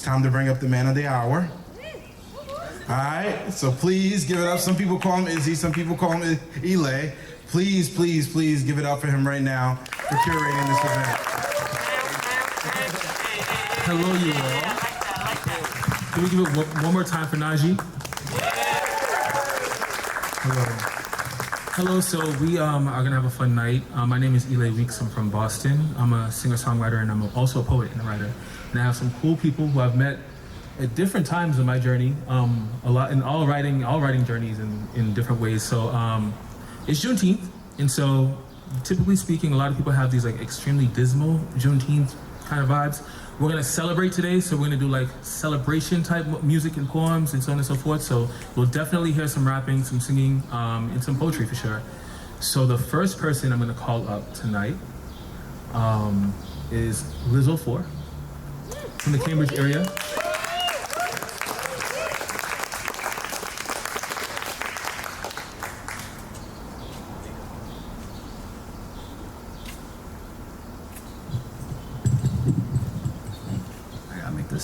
time to bring up the man of the hour. All right, so please give it up. Some people call him Izzy, some people call him Elae. Please, please, please give it up for him right now for curating this event. Hello, you all. Can we give it one more time for Najee? Hello. Hello, so we are gonna have a fun night. My name is Gregory Weekes, I'm from Boston. I'm a singer-songwriter and I'm also a poet and a writer. And I have some cool people who I've met at different times in my journey, a lot in all writing journeys in different ways. So it's Juneteenth, and so typically speaking, a lot of people have these like extremely dismal Juneteenth kind of vibes. We're gonna celebrate today, so we're gonna do like celebration type music and poems and so on and so forth. So we'll definitely hear some rapping, some singing, and some poetry for sure. So the first person I'm gonna call up tonight is Eleazer from the Cambridge area.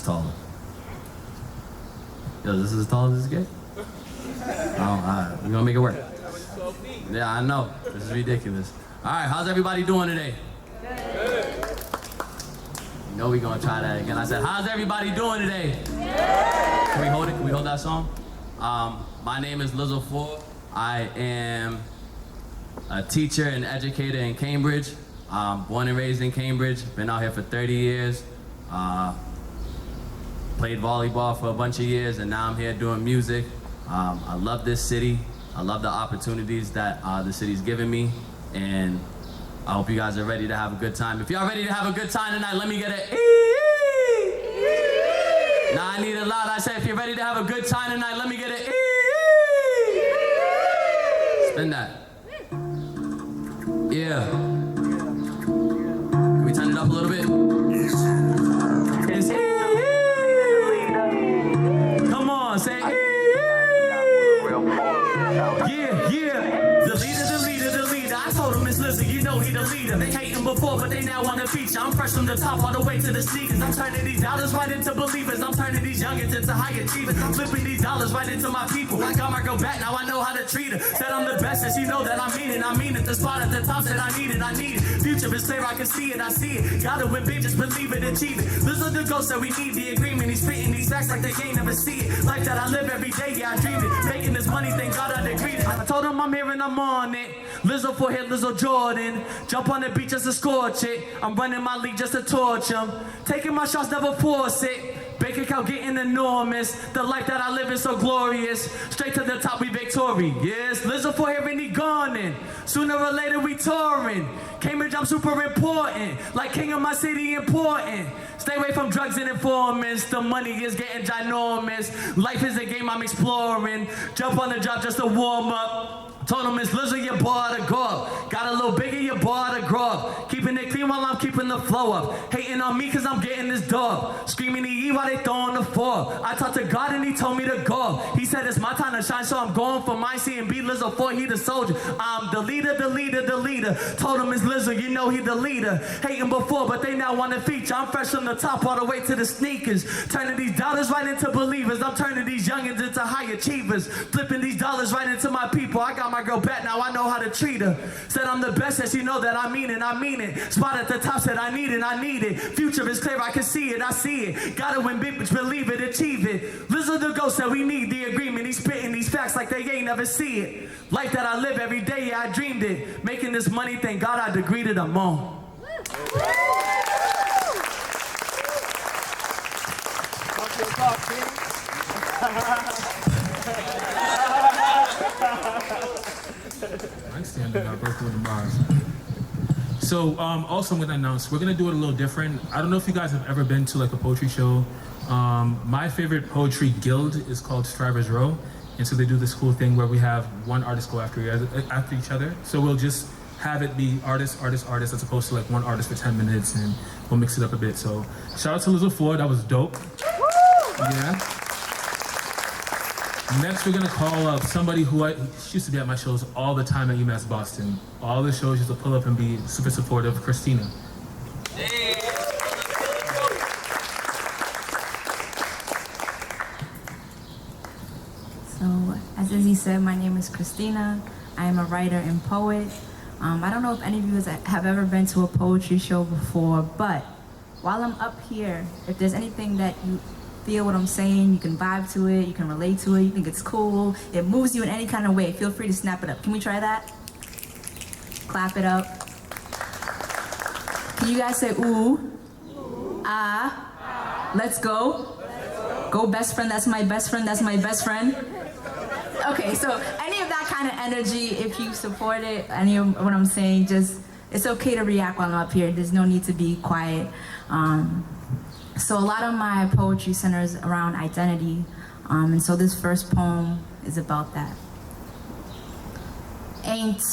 Taller. Yo, this is as tall as this get? Oh, we're gonna make it work. Yeah, I know. This is ridiculous. All right, how's everybody doing today? You know we're gonna try that again. I said, how's everybody doing today? Can we hold it? Can we hold that song? My name is Eleazer. I am a teacher and educator in Cambridge. Born and raised in Cambridge. Been out here for 30 years. Played volleyball for a bunch of years, and now I'm here doing music. I love this city. I love the opportunities that the city's given me, and I hope you guys are ready to have a good time. If y'all ready to have a good time tonight, let me get an ee. Nah, I need it loud. I said, if you're ready to have a good time tonight, let me get an ee. Spin that. Yeah. Can we turn it up a little bit? It's say, yeah, the leader. I told him it's Lizzie, you know he the leader. They hating before, but they now want to feature. I'm fresh from the top all the way to the sneakers. I'm turning these dollars right into believers. I'm turning these youngins into high achievers. I'm flipping these dollars right into my people. I got my girl back, now I know how to treat her. Said I'm the best, and she know that I mean it. The spot at the top said I need it. Future is clear, I can see it, I see it. Gotta win big, just believe it, achieve it. Listen to Ghost, said we need the agreement. He's spitting these facts like they ain't never see it. Like that I live every day, yeah, I dreamed it. Making this money, thank God I agreed it. I told him I'm here and I'm on it. Lizzo for hit, Lizzo Jordan. Jump on the beach just to scorch it. I'm running my league just to torch him. Taking my shots, never force it. Bank account getting enormous. The life that I live is so glorious. Straight to the top, we victorious. Lizzo for here and he gone. Sooner or later, we touring. Cambridge, I'm super important. Like king of my city, important. Stay away from drugs and informants. The money is getting ginormous. Life is a game I'm exploring. Jump on the job just to warm up. Told him it's Lizzo, your boy to go up. Got a little bigger, your boy to grow up. Keeping it clean while I'm keeping the flow up. Hating on me cause I'm getting this dog. Screaming the E while they throwing the four. I talked to God and he told me to go. He said it's my time to shine, so I'm going for my C and B. Lizzo 4, he the soldier. I'm the leader. Told him it's Lizzo, you know he the leader. Hating before, but they now want to feature. I'm fresh from the top all the way to the sneakers. Turning these dollars right into believers. I'm turning these youngins into high achievers. Flipping these dollars right into my people. I got my girl back, now I know how to treat her. Said I'm the best, and she know that I mean it. Spot at the top said I need it. Future is clear, I can see it, I see it. Gotta win big, bitch, believe it, achieve it. Lizzo the Ghost said we need the agreement. He's spitting these facts like they ain't never see it. Life that I live every day, yeah, I dreamed it. Making this money, thank God I degreed it, I'm on. I stand up, I broke through the bars. So also I'm gonna announce, we're gonna do it a little different. I don't know if you guys have ever been to like a poetry show. My favorite poetry guild is called Strivers Row. And so they do this cool thing where we have one artist go after each other. So we'll just have it be artist, as opposed to like one artist for 10 minutes, and we'll mix it up a bit. So shout out to Eleazer, that was dope. Yeah. Next, we're gonna call up somebody who she used to be at my shows all the time at UMass Boston. All the shows, used to pull up and be super supportive. Christina. As Izzy said, my name is Christina. I am a writer and poet. I don't know if any of you have ever been to a poetry show before, but while I'm up here, if there's anything that you feel what I'm saying, you can vibe to it, you can relate to it, you think it's cool, it moves you in any kind of way, feel free to snap it up. Can we try that? Clap it up. Can you guys say ooh, ah, let's go? Go best friend, that's my best friend, that's my best friend. Okay, so any of that kind of energy, if you support it, any of what I'm saying, just, it's okay to react while I'm up here. There's no need to be quiet. So a lot of my poetry centers around identity, and so this first poem is about that. Ain't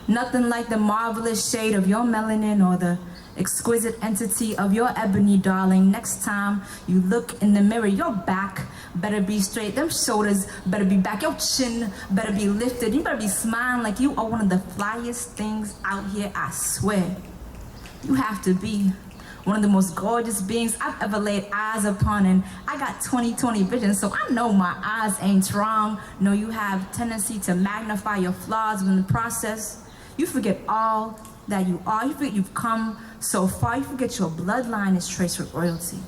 nothing like the marvelous shade of your melanin or the exquisite entity of your ebony, darling. Next time you look in the mirror, your back better be straight. Them shoulders better be back. Your chin better be lifted. You better be smiling like you are one of the flyest things out here, I swear. You have to be one of the most gorgeous beings I've ever laid eyes upon, and I got 20/20 vision, so I know my eyes ain't wrong. No, you have tendency to magnify your flaws in the process. You forget all that you are. You forget you've come so far. You forget your bloodline is traced with royalty.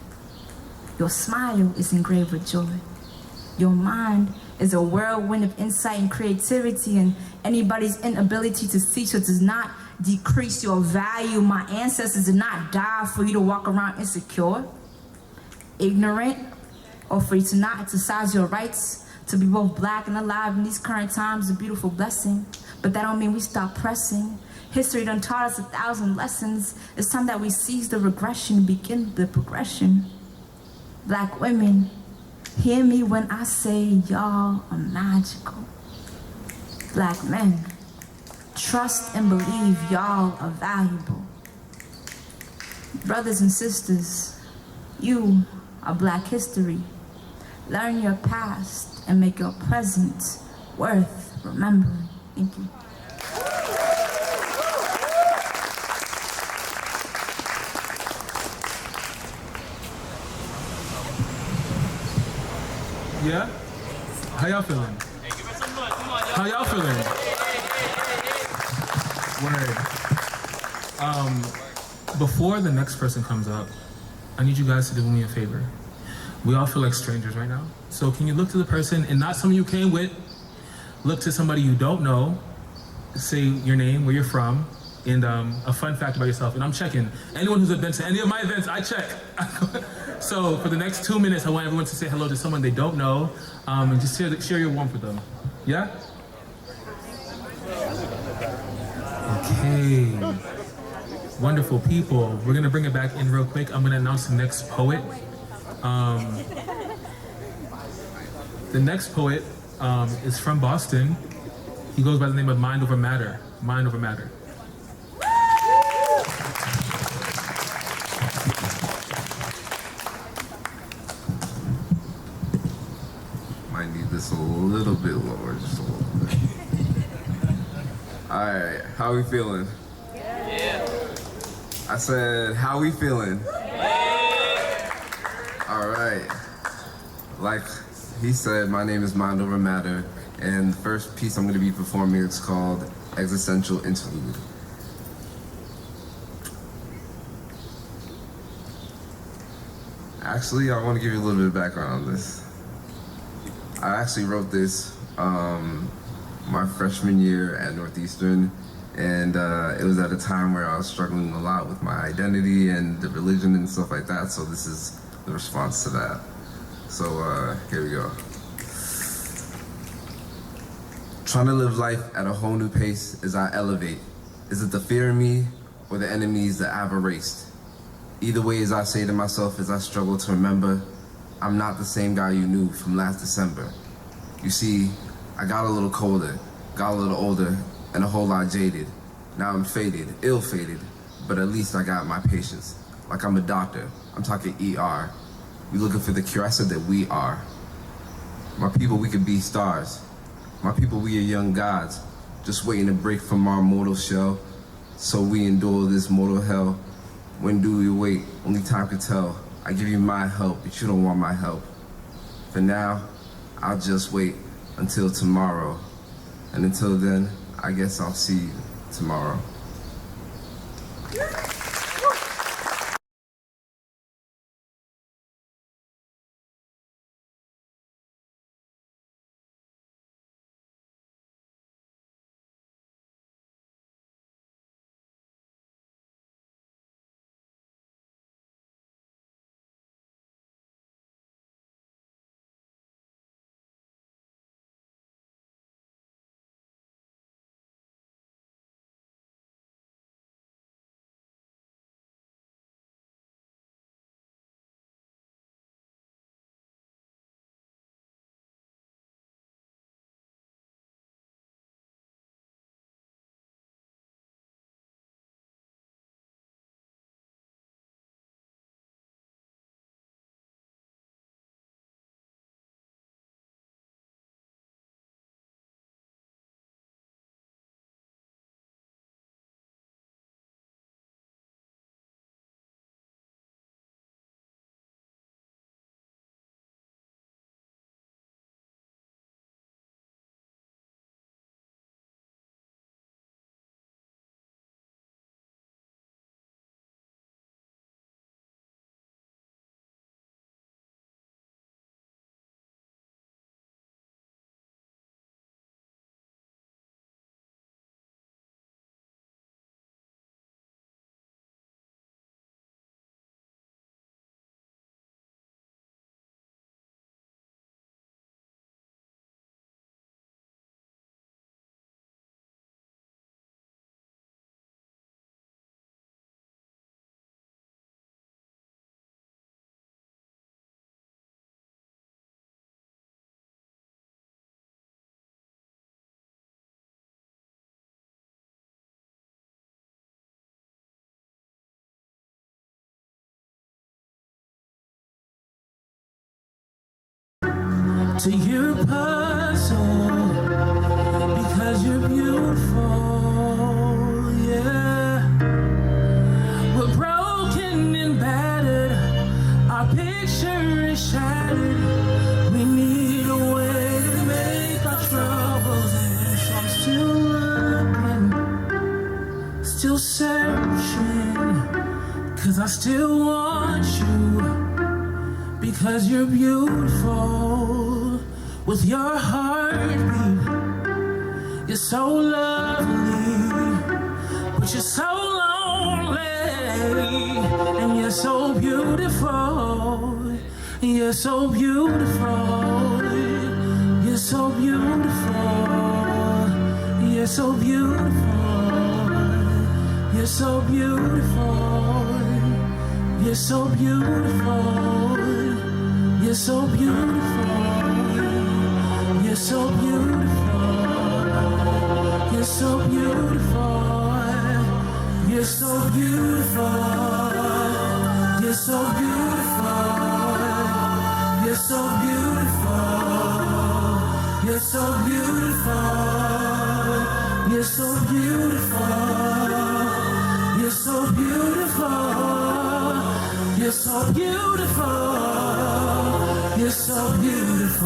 Your smile is engraved with joy. Your mind is a whirlwind of insight and creativity, and anybody's inability to see so does not decrease your value. My ancestors did not die for you to walk around insecure, ignorant, or for you to not exercise your rights to be both black and alive in these current times. A beautiful blessing, but that don't mean we stop pressing. History done taught us 1,000 lessons. It's time that we seize the regression, begin the progression. Black women, hear me when I say y'all are magical. Black men, trust and believe y'all are valuable. Brothers and sisters, you are Black history. Learn your past and make your present worth remembering. Thank you. Yeah? How y'all feeling? How y'all feeling? Word. Before the next person comes up, I need you guys to do me a favor. We all feel like strangers right now. So can you look to the person, and not someone you came with, look to somebody you don't know, say your name, where you're from, and a fun fact about yourself. And I'm checking. Anyone who's been to any of my events, I check. So for the next 2 minutes, I want everyone to say hello to someone they don't know, and just share your warmth with them. Yeah? Okay. Wonderful people. We're gonna bring it back in real quick. I'm gonna announce the next poet. The next poet is from Boston. He goes by the name of Mind Over Matter. Mind Over Matter. Might need this a little bit lower, just a little bit. All right, how we feeling? Yeah. I said, how we feeling? Yeah. All right. Like he said, my name is Mind Over Matter, and the first piece I'm going to be performing is called Existential Interlude. Actually, I want to give you a little bit of background on this. I actually wrote this my freshman year at Northeastern, and it was at a time where I was struggling a lot with my identity and the religion and stuff like that, so this is the response to that. So here we go. Trying to live life at a whole new pace as I elevate. Is it the fear in me or the enemies that I've erased? Either way, as I say to myself as I struggle to remember, I'm not the same guy you knew from last December. You see, I got a little colder, got a little older, and a whole lot jaded. Now I'm faded, ill-fated, but at least I got my patience. Like I'm a doctor, I'm talking ER. We looking for the cure, I said that we are. My people, we could be stars. My people, we are young gods, just waiting to break from our mortal shell, so we endure this mortal hell. When do we wait? Only time can tell. I give you my help, but you don't want my help. For now, I'll just wait. until tomorrow. And until then, I guess I'll see you tomorrow. To your puzzle, because you're beautiful, yeah. We're broken and battered, our picture is shattered. We need a way to make our troubles end. So I'm still looking, still searching, 'cause I still want you, because you're beautiful. With your heartbeat, you're so lovely, but you're so lonely, and you're so beautiful, you're so beautiful, you're so beautiful, you're so beautiful, you're so beautiful, you're so beautiful, you're so beautiful. You're so beautiful, you're so beautiful, you're so beautiful, you're so beautiful, you're so beautiful, you're so beautiful, you're so beautiful, you're so beautiful, you're so beautiful, you're so beautiful.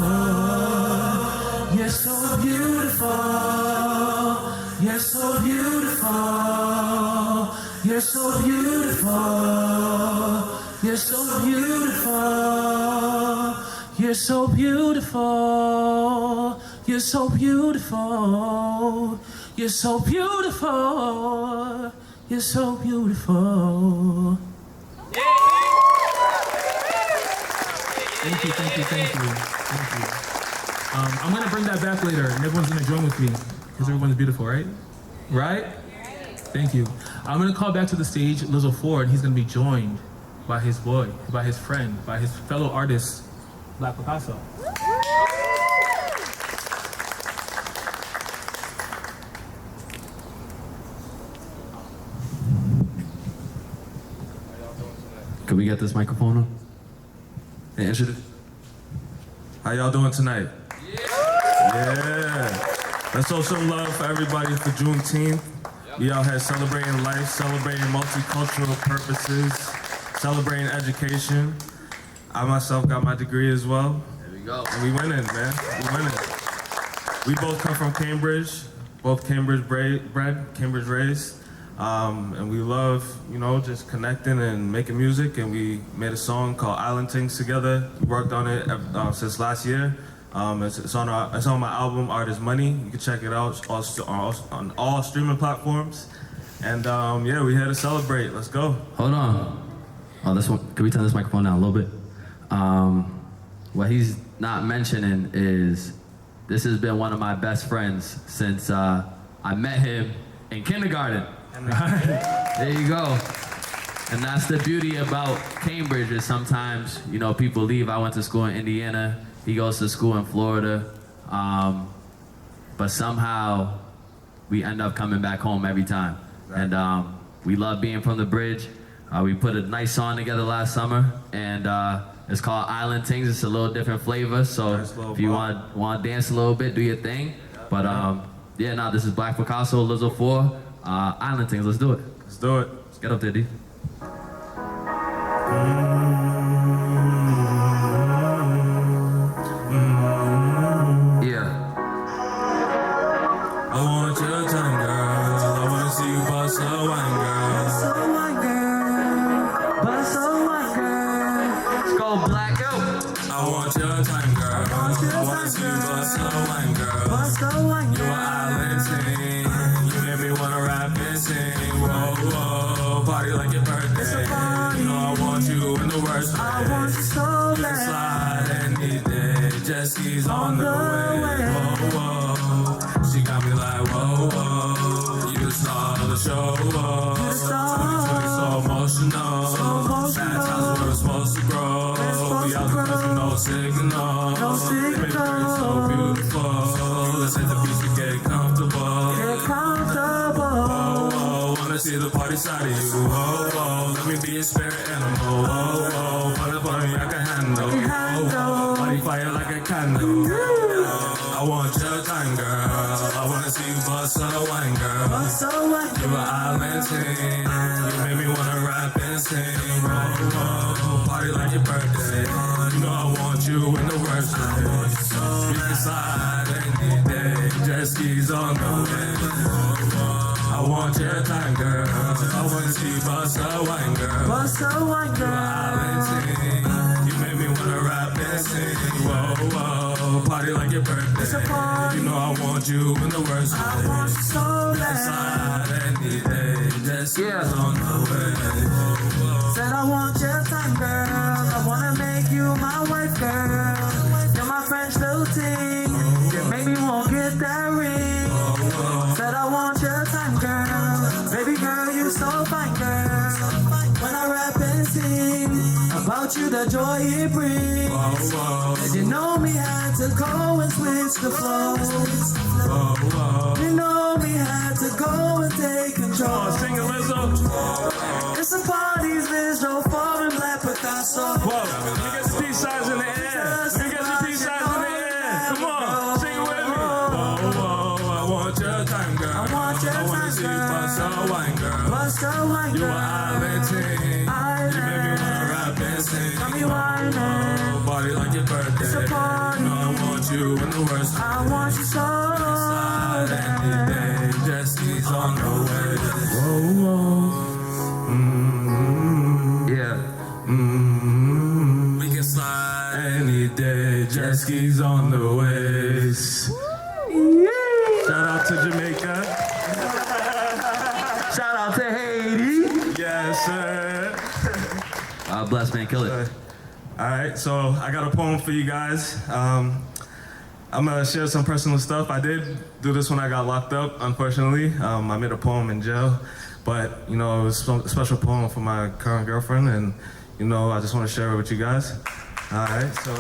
You're so beautiful, you're so beautiful, you're so beautiful, you're so beautiful, you're so beautiful, you're so beautiful, you're so beautiful, you're so beautiful. Thank you, thank you, thank you, thank you. I'm gonna bring that back later, and everyone's gonna join with me, because everyone's beautiful, right? Right? Thank you. I'm gonna call back to the stage Eleazer Ford. He's gonna be joined by his boy, by his friend, by his fellow artist, Black Picasso. Can we get this microphone on? Hey, introduce. How y'all doing tonight? Yeah. Let's show some love for everybody for Juneteenth. We out here celebrating life, celebrating multicultural purposes, celebrating education. I myself got my degree as well. There we go. And we winning, man. We winning. We both come from Cambridge, both Cambridge bred, Cambridge raised. And we love, just connecting and making music. And we made a song called Island Things together. We worked on it since last year. It's on my album, Art is Money. You can check it out on all streaming platforms. And yeah, we're here to celebrate. Let's go. Hold on. Oh, this one. Can we turn this microphone down a little bit? What he's not mentioning is this has been one of my best friends since I met him in kindergarten. There you go. And that's the beauty about Cambridge is sometimes, people leave. I went to school in Indiana. He goes to school in Florida. But somehow we end up coming back home every time. And we love being from the bridge. We put a nice song together last summer, and it's called Island Things. It's a little different flavor, so if you want to dance a little bit, do your thing. But this is Black Picasso, Eleazer 4, Island Things. Let's do it. Let's do it. Let's get up there, D. I want your time, girl. I want to see you bust a wine, girl. Let's go, Black out. I want your time, girl. I want to see you bust a wine, girl. You an island thing. You make me wanna rap and sing. Whoa, whoa, party like your birthday. I want you in the worst way. I want you so You can slide any day. Jesse's on the way. Whoa, whoa. She got me like, whoa, whoa. You the star of the show, whoa. 2020 so emotional. Bad times where we're supposed to grow. We out the country, no signal. They make it so beautiful. Let's hit the beach and get comfortable. Whoa, whoa. Wanna see the party side of you. Whoa, whoa. Let me be a spirit animal. Whoa, whoa. Put up on me, I can handle. Whoa, whoa. Body fire like a candle. I want your time, girl. I wanna see you bust a wine, girl. You an island thing. You make me wanna rap and sing. Whoa, whoa. Party like your birthday. I want you in the worst way. We can slide any day. Jet skis on the way. I want your time, girl. I wanna see you bust a wine, girl. You an island thing. You make me wanna rap and sing. Whoa, whoa. Party like your birthday. I want you in the worst way. We can slide any day. Jet skis on the way. Said I want your time, girl. I wanna make you my wife, girl. You're my French little ting. You make me wanna get that ring. Said I want your time, girl. Baby girl, you so fine, girl. When I rap and sing about you, the joy it brings. And you know me had to go and switch the flow. You know me had to go and take control. Sing it, Lizzo. It's a party's there's no foreign Black Picasso. Whoa, let me get the peace signs in the air. Let me get the peace signs in the air. Come on, sing it with me. Whoa, whoa, I want your time, girl. I want your I wanna time, see you girl. bust a wine, girl. Bust a wine, You girl. an island thing. You make me wanna rap and sing. Got me whining. Party like your birthday. It's a party. I want you in the worst way. I want you so Slide any day. Jesse's on the way. Whoa, whoa. Yeah. We can slide any day. Jet skis on the waves. Shout out to Jamaica. Shout out to Haiti. Yes, sir. Bless, man. Kill it. All right, so I got a poem for you guys. I'm gonna share some personal stuff. I did do this when I got locked up, unfortunately. I made a poem in jail, but it was a special poem for my current girlfriend, and I just want to share it with you guys. All right, so.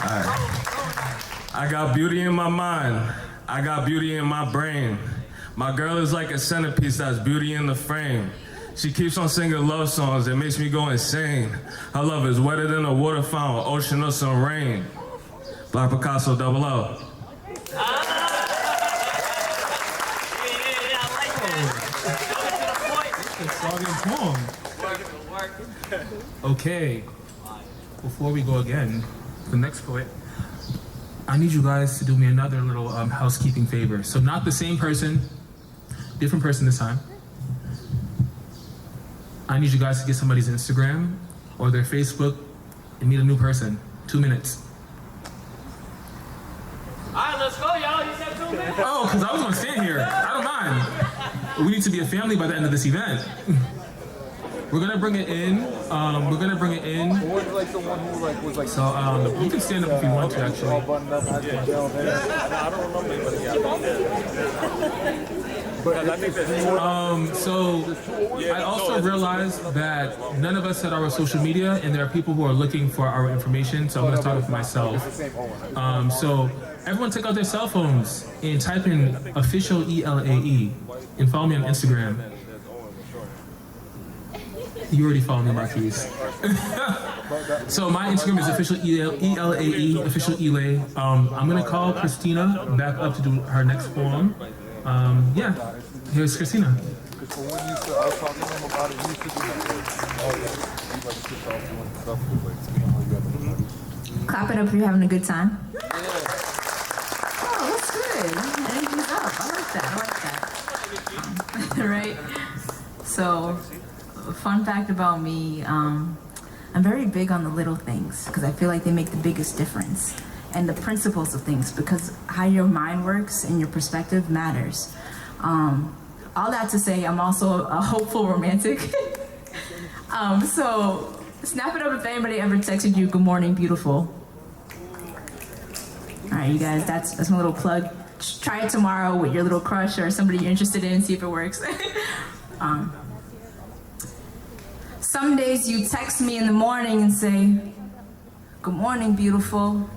All right. I got beauty in my mind. I got beauty in my brain. My girl is like a centerpiece that's beauty in the frame. She keeps on singing love songs that makes me go insane. Her love is wetter than a water fountain, ocean or some rain. Black Picasso, double O. Okay, before we go again, the next poet, I I need you guys to do me another little housekeeping favor. So not the same person, different person this time. I need you guys to get somebody's Instagram or their Facebook and meet a new person. 2 minutes. All right, let's go, y'all. You said 2 minutes. Oh, because I was gonna stand here. I don't mind. We need to be a family by the end of this event. We're gonna bring it in. We're gonna bring it in. So you can stand up if you want to, actually. So I also realized that none of us had our social media, and there are people who are looking for our information. So I'm gonna start with myself. So everyone take out their cell phones and type in official Elae and follow me on Instagram. You already follow me, Marquise. So my Instagram is official Elae, official Elae. I'm gonna call Christina back up to do her next poem. Yeah, here's Christina. Clap it up if you're having a good time. Oh, that's good. Energy's up. I like that. Right? So, fun fact about me, I'm very big on the little things because I feel like they make the biggest difference. And the principles of things, because how your mind works and your perspective matters. All that to say, I'm also a hopeful romantic. So snap it up if anybody ever texted you, "Good morning, beautiful." All right, you guys, that's my little plug. Try it tomorrow with your little crush or somebody you're interested in, see if it works. Some days you text me in the morning and say, "Good morning, beautiful."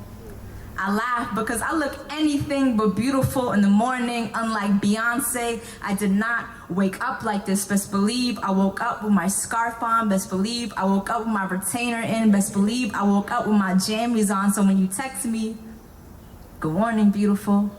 I laugh because I look anything but beautiful in the morning. Unlike Beyonce, I did not wake up like this. Best believe I woke up with my scarf on. Best believe I woke up with my retainer in. Best believe I woke up with my jammies on. So when you text me, "Good morning, beautiful,"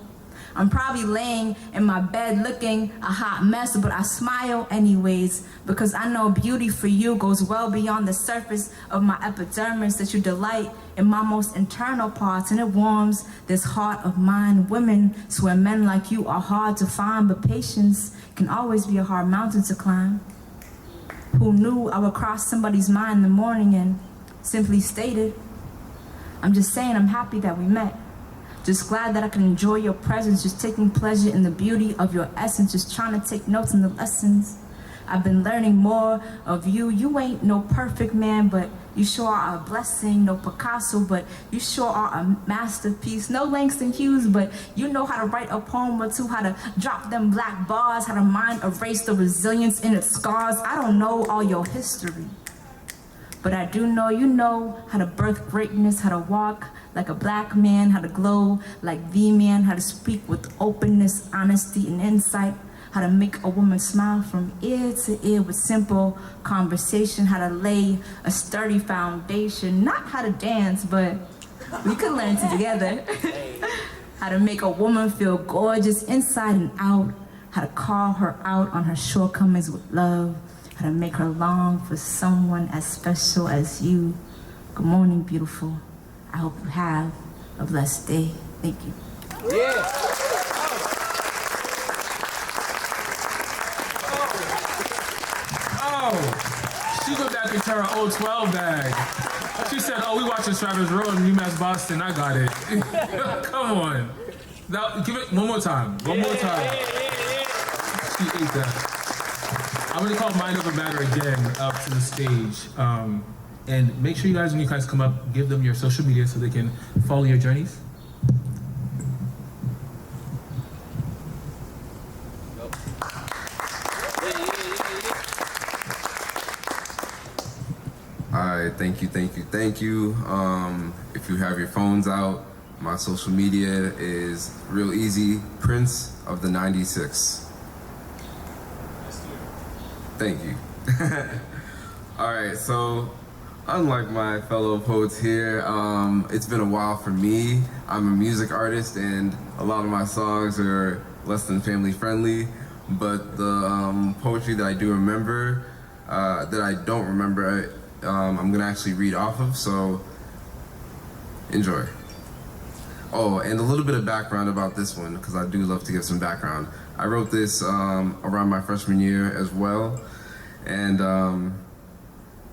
I'm probably laying in my bed looking a hot mess, but I smile anyways because I know beauty for you goes well beyond the surface of my epidermis, that you delight in my most internal parts, and it warms this heart of mine. Women swear men like you are hard to find, but patience can always be a hard mountain to climb. Who knew I would cross somebody's mind in the morning and simply stated, "I'm just saying I'm happy that we met. Just glad that I can enjoy your presence, just taking pleasure in the beauty of your essence, just trying to take notes in the lessons. I've been learning more of you. You ain't no perfect man, but you sure are a blessing. No Picasso, but you sure are a masterpiece. No Langston Hughes, but you know how to write a poem or two, how to drop them black bars, how to mind erase the resilience in its scars. I don't know all your history, but I do know you know how to birth greatness, how to walk like a black man, how to glow like the man, how to speak with openness, honesty, and insight, how to make a woman smile from ear to ear with simple conversation, how to lay a sturdy foundation, not how to dance, but we could learn together. How to make a woman feel gorgeous inside and out, how to call her out on her shortcomings with love, how to make her long for someone as special as you. Good morning, beautiful. I hope you have a blessed day. Thank you. Yeah. Oh, she went back into her old 12 bag. She said, "Oh, we watching Travis Road in UMass Boston. I got it." Come on. Now, give it one more time. One more time. She ate that. I'm gonna call Mind Over Matter again up to the stage. And make sure you guys, when you guys come up, give them your social media so they can follow your journeys. All right, thank you. If you have your phones out, my social media is real easy, Prince of the 96. Thank you. All right, so unlike my fellow poets here, it's been a while for me. I'm a music artist and a lot of my songs are less than family friendly, but the poetry that I do remember, that I don't remember, I'm gonna actually read off of, so enjoy. Oh, and a little bit of background about this one, because I do love to give some background. I wrote this around my freshman year as well, and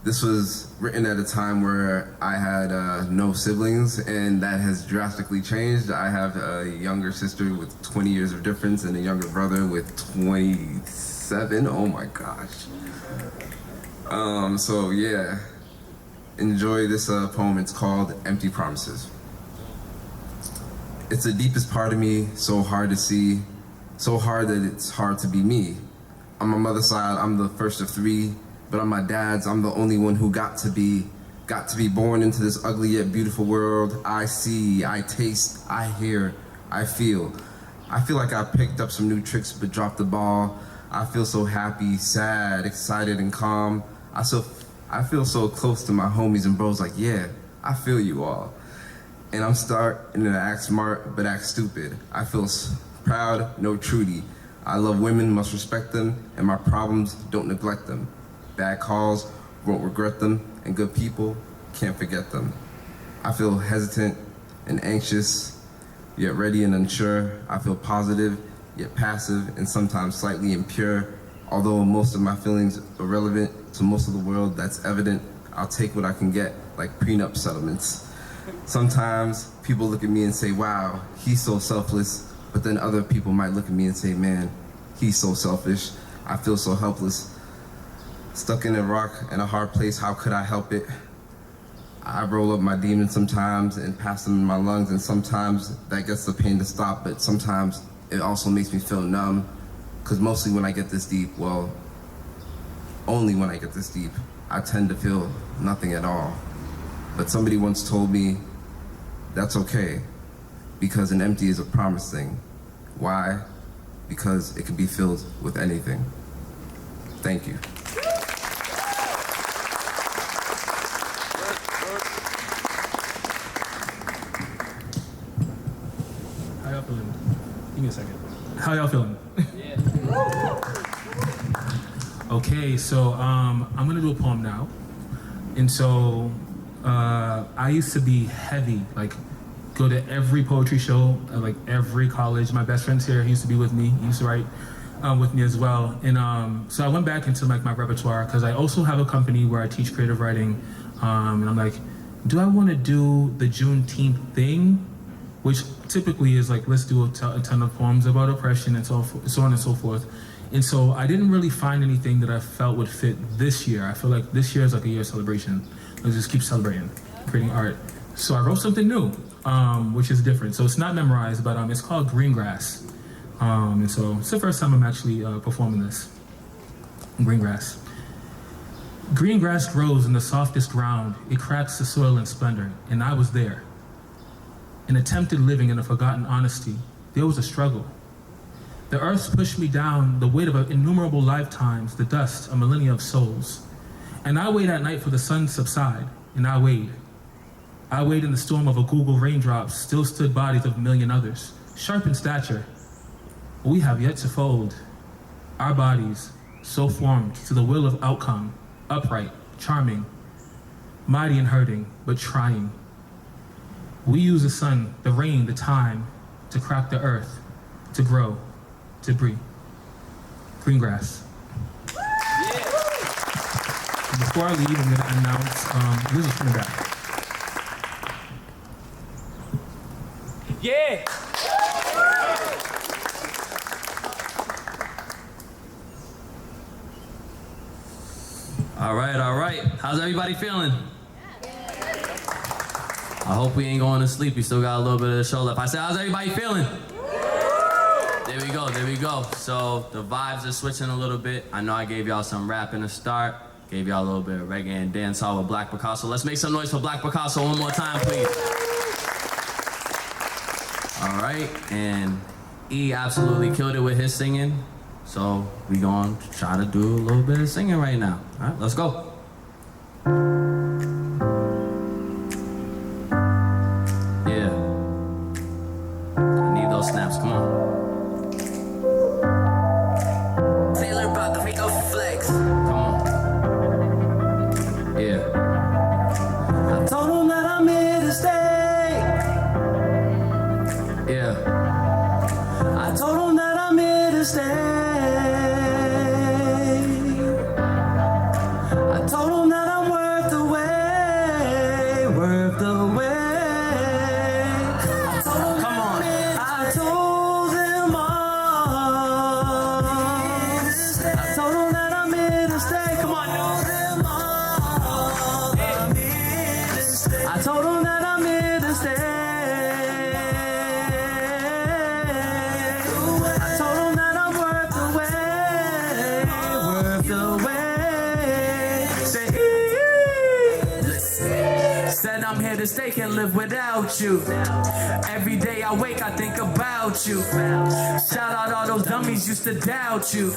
this was written at a time where I had no siblings, and that has drastically changed. I have a younger sister with 20 years of difference and a younger brother with 27. Oh my gosh. So yeah, enjoy this poem. It's called Empty Promises. It's the deepest part of me, so hard to see, so hard that it's hard to be me. On my mother's side, I'm the first of three, but on my dad's, I'm the only one who got to be born into this ugly yet beautiful world. I see, I taste, I hear, I feel. I feel like I picked up some new tricks but dropped the ball. I feel so happy, sad, excited, and calm. I feel so close to my homies and bros, like, yeah, I feel you all. And I'm starting to act smart, but act stupid. I feel proud, no Trudy. I love women, must respect them, and my problems, don't neglect them. Bad calls, won't regret them, and good people, can't forget them. I feel hesitant and anxious, yet ready and unsure. I feel positive, yet passive, and sometimes slightly impure. Although most of my feelings are irrelevant to most of the world, that's evident. I'll take what I can get, like prenup settlements. Sometimes people look at me and say, wow, he's so selfless, but then other people might look at me and say, man, he's so selfish. I feel so helpless. Stuck in a rock in a hard place, how could I help it? I roll up my demons sometimes and pass them in my lungs, and sometimes that gets the pain to stop, but sometimes it also makes me feel numb, because mostly when I get this deep, well, only when I get this deep, I tend to feel nothing at all. But somebody once told me, that's okay, because an empty is a promise thing. Why? Because it can be filled with anything. Thank you. How y'all feeling? Give me a second. How y'all feeling? Okay, so I'm gonna do a poem now. And so I used to be heavy, like go to every poetry show at like every college. My best friend's here, he used to be with me, he used to write with me as well. And so I went back into like my repertoire, because I also have a company where I teach creative writing. And I'm like, do I want to do the Juneteenth thing? Which typically is like, let's do a ton of poems about oppression and so on and so forth. And so I didn't really find anything that I felt would fit this year. I feel like this year is like a year of celebration. Let's just keep celebrating, creating art. So I wrote something new, which is different. So it's not memorized, but it's called Green Grass. And so it's the first time I'm actually performing this. Green grass. Green grass grows in the softest ground. It cracks the soil in splendor, and I was there. An attempted living in a forgotten honesty. There was a struggle. The earth pushed me down, the weight of innumerable lifetimes, the dust, a millennia of souls. And I wait at night for the sun to subside, and I wait. I wait in the storm of a Google raindrops, still stood bodies of a million others, sharp in stature. We have yet to fold. Our bodies, so formed to the will of outcome, upright, charming, mighty and hurting, but trying. We use the sun, the rain, the time to crack the earth, to grow, to breathe. Green grass. Yeah. Before I leave, I'm going to announce this is coming back. Yeah. All right. How's everybody feeling? I hope we ain't going to sleep. We still got a little bit of the show left. I said, how's everybody feeling? There we go. So the vibes are switching a little bit. I know I gave y'all some rap in the start. Gave y'all a little bit of reggae and dancehall with Black Picasso. Let's make some noise for Black Picasso one more time, please. All right, and E absolutely killed it with his singing. So we gonna try to do a little bit of singing right now. All right, let's go. Yeah. I need those snaps, come on. Taylor about to make a flex. Come on. Yeah. I told him that I'm here to stay. I told them that I'm here to stay. I told them that I'm worth the wait. Said I'm here to stay, can't live without you. Every day I wake, I think about you. Shout out all those dummies used to doubt you.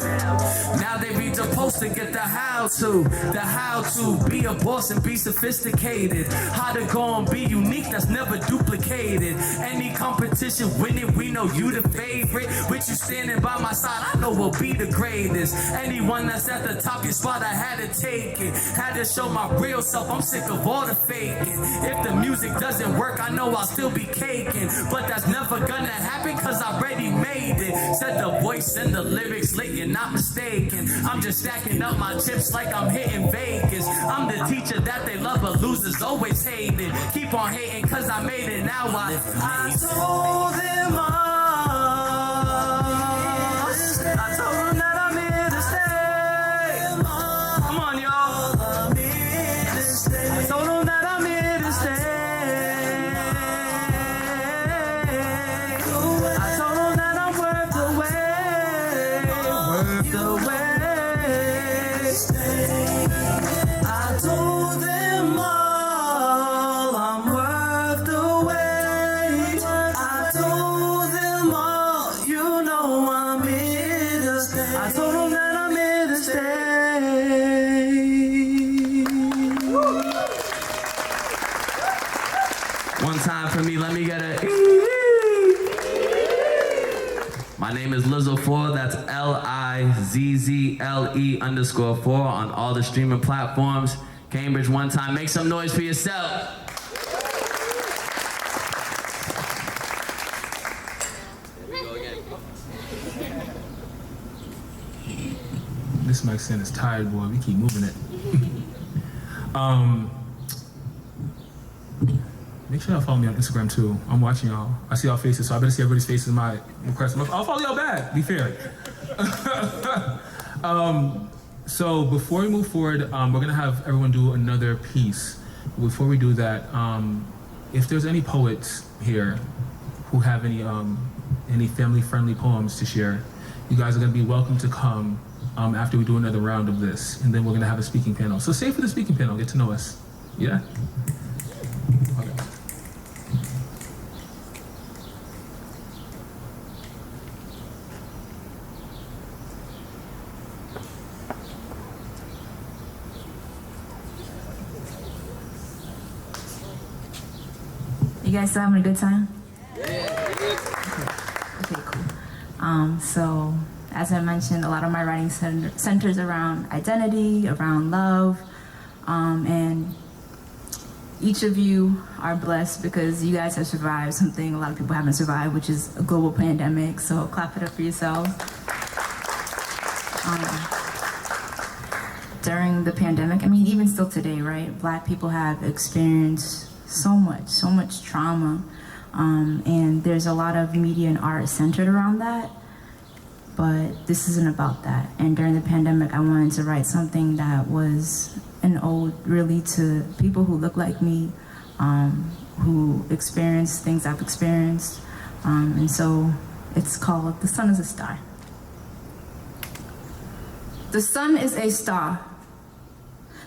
Now they read the post and get the how to. The how to be a boss and be sophisticated. How to go and be unique, that's never duplicated. Any competition, win it, we know you the favorite. With you standing by my side, I know we'll be the greatest. Anyone that's at the top, your spot, I had to take it. Had to show my real self, I'm sick of all the faking. If the music doesn't work, I know I'll still be caking. But that's never gonna happen, cause I already made it. Said the voice and the lyrics lit, you're not mistaken. I'm just stacking up my chips like I'm hitting Vegas. I'm the teacher that they love, but losers always hated. Keep on hating, cause I made it, now I told them all. I told them that I'm here to stay. Come on, y'all. I told them that I'm here to stay. I told them that I'm worth the wait. I told them all I'm worth the wait. I told them all, you know I'm here to stay. I told them that I'm here to stay. One time for me, let me get a. My name is Lizzo4, that's LIZZLE_4 on all the streaming platforms. Cambridge, one time, make some noise for yourself. This mic stand is tired, boy. We keep moving it. Make sure y'all follow me on Instagram too. I'm watching y'all. I see y'all faces, so I better see everybody's faces in my request. I'll follow y'all back. Be fair. So before we move forward, we're gonna have everyone do another piece. Before we do that, if there's any poets here who have any family-friendly poems to share, you guys are gonna be welcome to come after we do another round of this, and then we're gonna have a speaking panel. So stay for the speaking panel. Get to know us. Yeah. Okay. You guys still having a good time? Yeah. Okay, cool. So, as I mentioned, a lot of my writing centers around identity, around love, and each of you are blessed because you guys have survived something a lot of people haven't survived, which is a global pandemic. So clap it up for yourselves. During the pandemic, I mean, even still today, right? Black people have experienced so much trauma, and there's a lot of media and art centered around that, but this isn't about that. And during the pandemic, I wanted to write something that was an ode really to people who look like me, who experienced things I've experienced, and so it's called The Sun is a Star. The sun is a star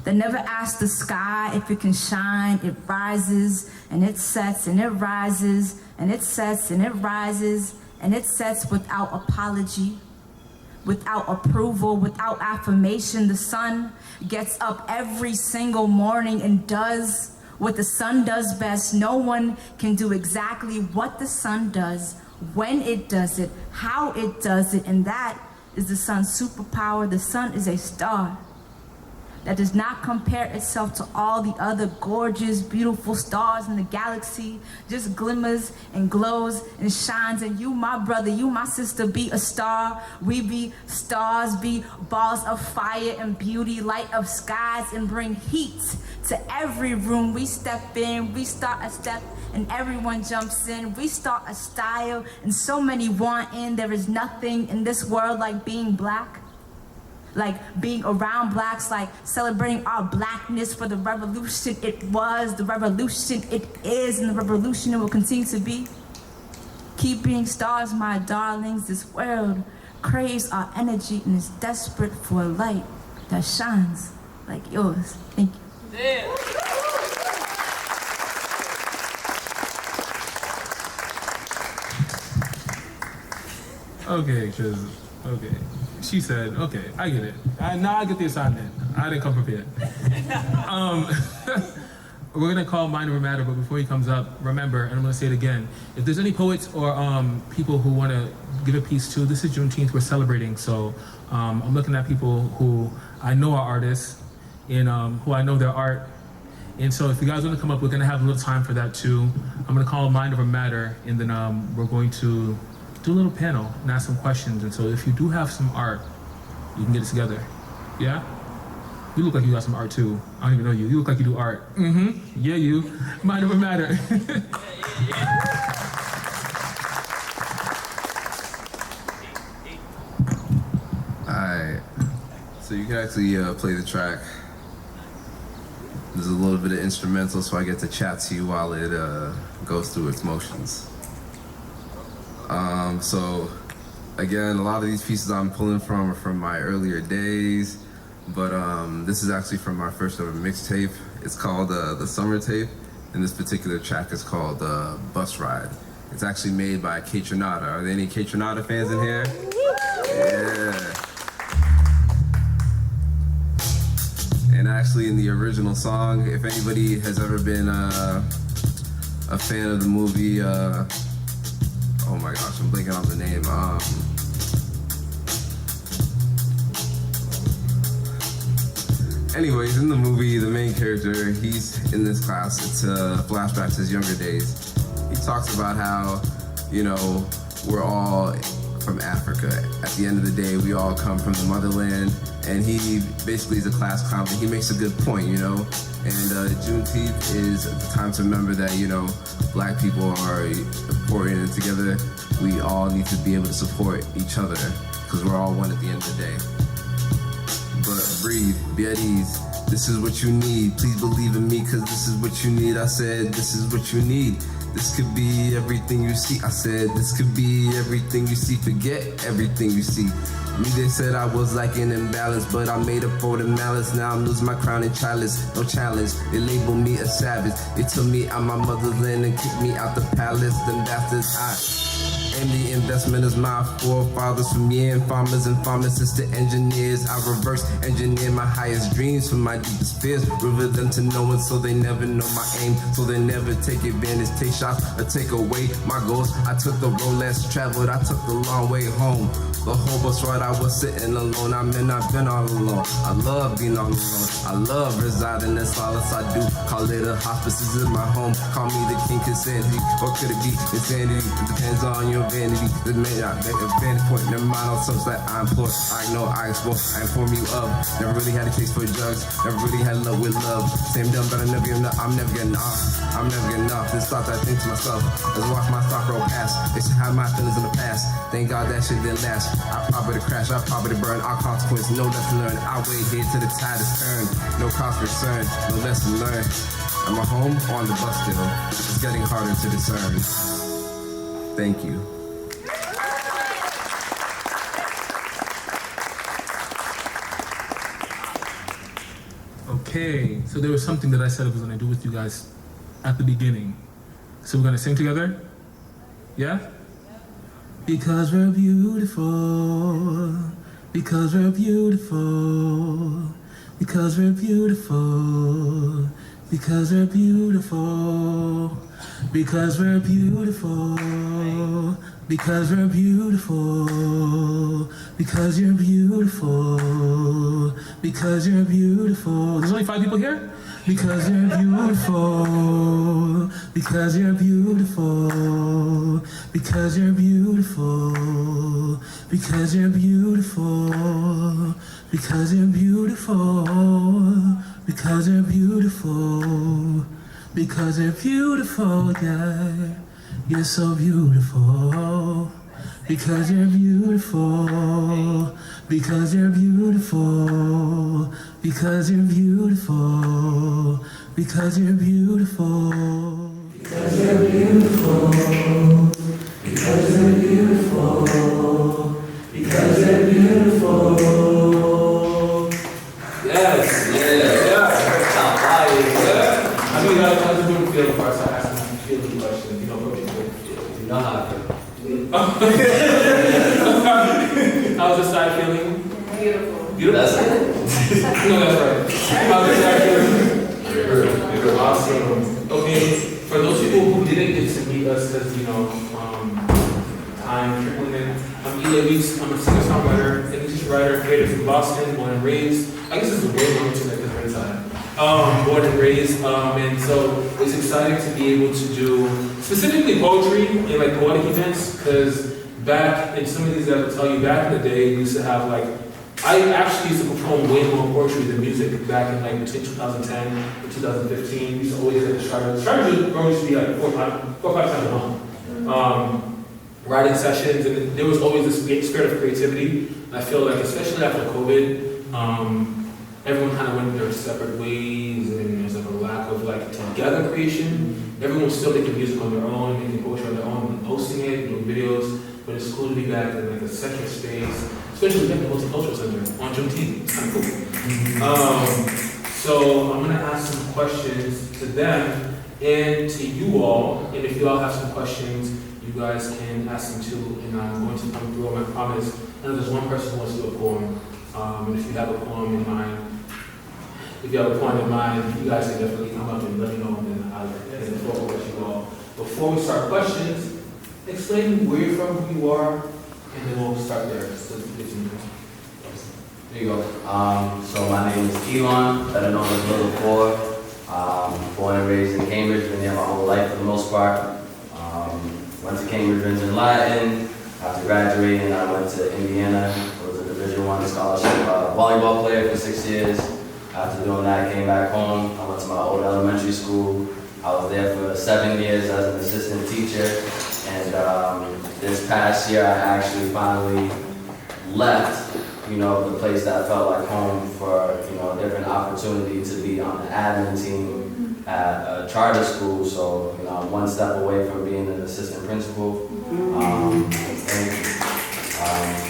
that never asks the sky if it can shine. It rises and it sets and it rises and it sets and it rises and it sets without apology, without approval, without affirmation. The sun gets up every single morning and does what the sun does best. No one can do exactly what the sun does, when it does it, how it does it, and that is the sun's superpower. The sun is a star that does not compare itself to all the other gorgeous, beautiful stars in the galaxy, just glimmers and glows and shines. And you, my brother, you, my sister, be a star. We be stars, be balls of fire and beauty, light of skies, and bring heat to every room. We step in, we start a step, and everyone jumps in. We start a style, and so many want in. There is nothing in this world like being black, like being around blacks, like celebrating our blackness for the revolution it was, the revolution it is, and the revolution it will continue to be. Keep being stars, my darlings. This world craves our energy and is desperate for a light that shines like yours. Thank you. Yeah. Okay, she said, okay, I get it. Now I get the assignment. I didn't come prepared. We're gonna call Mind Over Matter, but before he comes up, remember, and I'm gonna say it again, if there's any poets or people who wanna give a piece to, this is Juneteenth, we're celebrating, so I'm looking at people who I know are artists, and who I know their art, and so if you guys wanna come up, we're gonna have a little time for that too. I'm gonna call Mind Over Matter, and then we're going to do a little panel and ask some questions, and so if you do have some art, you can get it together, yeah? You look like you got some art too. I don't even know you. You look like you do art. Mm-hmm. Yeah, you. Mind Over Matter. Alright. So you can actually play the track. There's a little bit of instrumental, so I get to chat to you while it goes through its motions. So again, a lot of these pieces I'm pulling from are from my earlier days. But this is actually from my first ever mixtape. It's called the Summer Tape, and this particular track is called Bus Ride. It's actually made by Kaytranada. Are there any Kaytranada fans in here? Yeah. And actually in the original song, if anybody has ever been a fan of the movie, oh my gosh, I'm blanking on the name. Anyways, in the movie, the main character, he's in this class. It's a flashback to his younger days. He talks about how, you know, we're all from Africa. At the end of the day, we all come from the motherland. And he basically is a class clown, but he makes a good point, you know? And Juneteenth is the time to remember that, you know, black people are important, and together we all need to be able to support each other because we're all one at the end of the day. But breathe, be at ease. This is what you need. Please believe in me, cause this is what you need. I said, this is what you need. This could be everything you see. I said, this could be everything you see. Forget everything you see. Me, they said I was like an imbalance, but I made up for the malice. Now I'm losing my crown and chalice. No challenge, they labeled me a savage. They took me out my motherland and kicked me out the palace. Them bastards, and the investment is my forefathers, from and farmers and pharmacists to engineers. I reverse engineer my highest dreams from my deepest fears. River them to no one so they never know my aim. So they never take advantage, take shots, or take away my goals. I took the road less traveled, I took the long way home. The whole bus ride I was sitting alone. I mean I've been all alone. I love being all alone. I love residing in solace. I do call it a hospice. This is my home. Call me the king insanity. Or could it be insanity? It depends on your vanity. The man I make a vantage point in their mind on subjects that I implore. I know I explore. I inform you of. Never really had a taste for drugs. Never really had love with love. Same dumb, but I never give enough. I'm never getting off. I'm never getting off. This thought that I think to myself. Let's watch my stock roll past. They should have my feelings in the past. Thank God that shit didn't last. I probably crash. I probably burn. Our consequence. No lesson learned. I wait here till the tide is turned. No cost return. No lesson learned. Am I home or on the bus still? It's getting harder to discern. Thank you. Okay, so there was something that I said I was gonna do with you guys at the beginning. So we're gonna sing together? Yeah? Because we're beautiful, because we're beautiful, because we're beautiful, because we're beautiful, because we're beautiful, because we're beautiful, because you're beautiful, because you're beautiful. There's only 5 people here? Because you're beautiful, because you're beautiful, because you're beautiful, because you're beautiful, because you're beautiful, because you're beautiful, because you're beautiful, yeah. You're so beautiful. Because you're beautiful, because you're beautiful, because you're beautiful, because you're beautiful. Because you're beautiful, because you're beautiful, because you're beautiful. Yes, I know you guys have to do the field part, so I asked some feeling questions. You know, what you feel. You know how I feel. How's the side feeling? Beautiful. Beautiful? That's it. No, that's right. How's the side feeling? You're awesome. Okay, for those people who didn't get to meet us, because, you know, time trickling in, I'm Elae Weekes. I'm a singer-songwriter, English writer, creator from Boston, born and raised. I guess this is way more internet because we're inside. Born and raised, and so it's exciting to be able to do specifically poetry and like poetic events, because back in some of these I will tell you, back in the day, we used to have like, I actually used to perform way more poetry than music back in like between 2010 and 2015. We used to always like try to used to be like four or five times a month. Writing sessions, and there was always this spirit of creativity. I feel like, especially after COVID, everyone kind of went their separate ways, and there's like a lack of like together creation. Everyone's still making music on their own, making poetry on their own, and posting it, doing videos. But it's cool to be back in like a second space, especially at the Multicultural Center on Juneteenth. It's kind of cool. So I'm gonna ask some questions to them and to you all, and if you all have some questions, you guys can ask them too, and I'm going to come through on my promise. And there's one person who wants to do a poem, and if you have a poem in mind, you guys can definitely come up and let me know, and then I'll get the floor with you all. Before we start questions, explain where you're from, who you are, and then we'll start there. So There you go. So my name is Elon, better known as Little Four. Born and raised in Cambridge, been here my whole life for the most part. Went to Cambridge in Latin. After graduating, I went to Indiana. I was a Division I scholarship volleyball player for 6 years. After doing that, I came back home. I went to my old elementary school. I was there for 7 years as an assistant teacher. And this past year, I actually finally left, the place that felt like home for, a different opportunity to be on the admin team at a charter school. So, I'm one step away from being an assistant principal.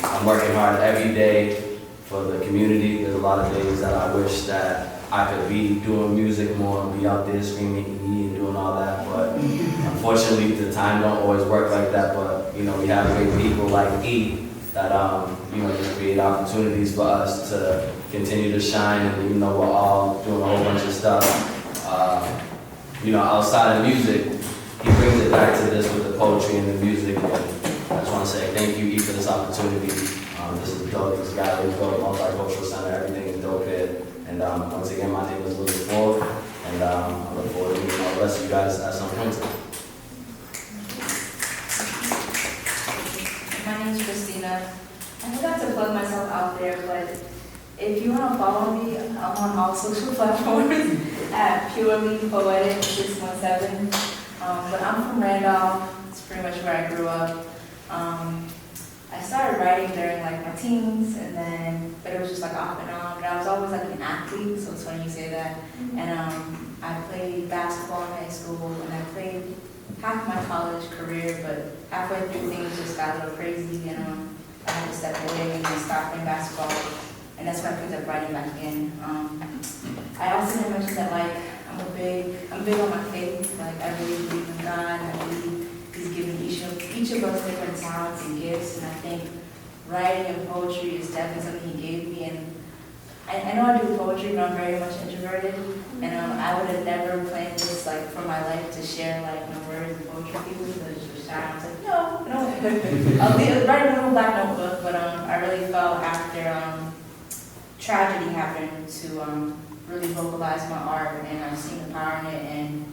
I'm working hard every day for the community. There's a lot of days that I wish that I could be doing music more and be out there screaming E and doing all that, but unfortunately the time don't always work like that. But we have great people like E that just create opportunities for us to continue to shine, and we're all doing a whole bunch of stuff. Outside of music, he brings it back to this with the poetry and the music. And I just want to say thank you, E, for this opportunity. This is dope. This guy really built Multicultural Center. Everything is dope here. And once again, my name is Little Four, and I look forward to meeting all the rest of you guys at some point. My name is Christina. I forgot to plug myself out there, but if you want to follow me, I'm on all social platforms at Purely Poetic 617. But I'm from Randolph. It's pretty much where I grew up. I started writing during like my teens, but it was just like off and on. But I was always like an athlete, so it's funny you say that. And I played basketball in high school, and I played half my college career, but halfway through things just got a little crazy, and I had to step away and start playing basketball. And that's when I picked up writing back again. I also didn't mention that like I'm big on my faith. Like I really believe in God. I believe He's given each of us different talents and gifts, and I think writing and poetry is definitely something He gave me. And I know I do poetry, but I'm very much introverted, and I would have never planned this like for my life to share like my words and poetry with people. So I just was shy. I was like, no. I'll write a little black notebook, but I really felt after tragedy happened to really vocalize my art, and I've seen the power in it. And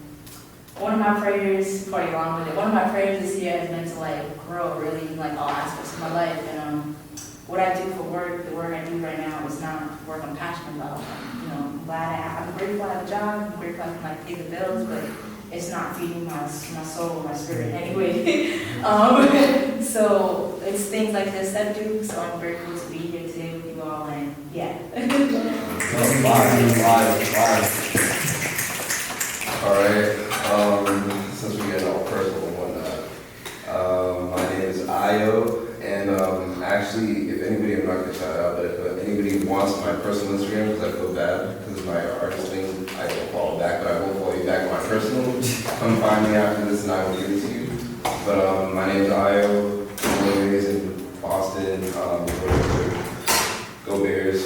one of my prayers, before I get along with it, one of my prayers this year has been to like grow really in like all aspects of my life. And what I do for work, the work I do right now is not work I'm passionate about. I'm grateful I have a job, I'm grateful I can like pay the bills, but it's not feeding my soul, my spirit anyway. So So it's things like this that do. So I'm grateful to be here today with you all, and yeah. All right. Since we're getting all personal and whatnot, my name is Ayo, and actually, if anybody, I'm not gonna shout out, but if anybody wants my personal Instagram, because I feel bad because of my artist thing, I don't follow back, but I will follow you back on my personal. Come find me after this, and I will give it to you. But my name is Ayo. I'm raised in Boston. Go Bears.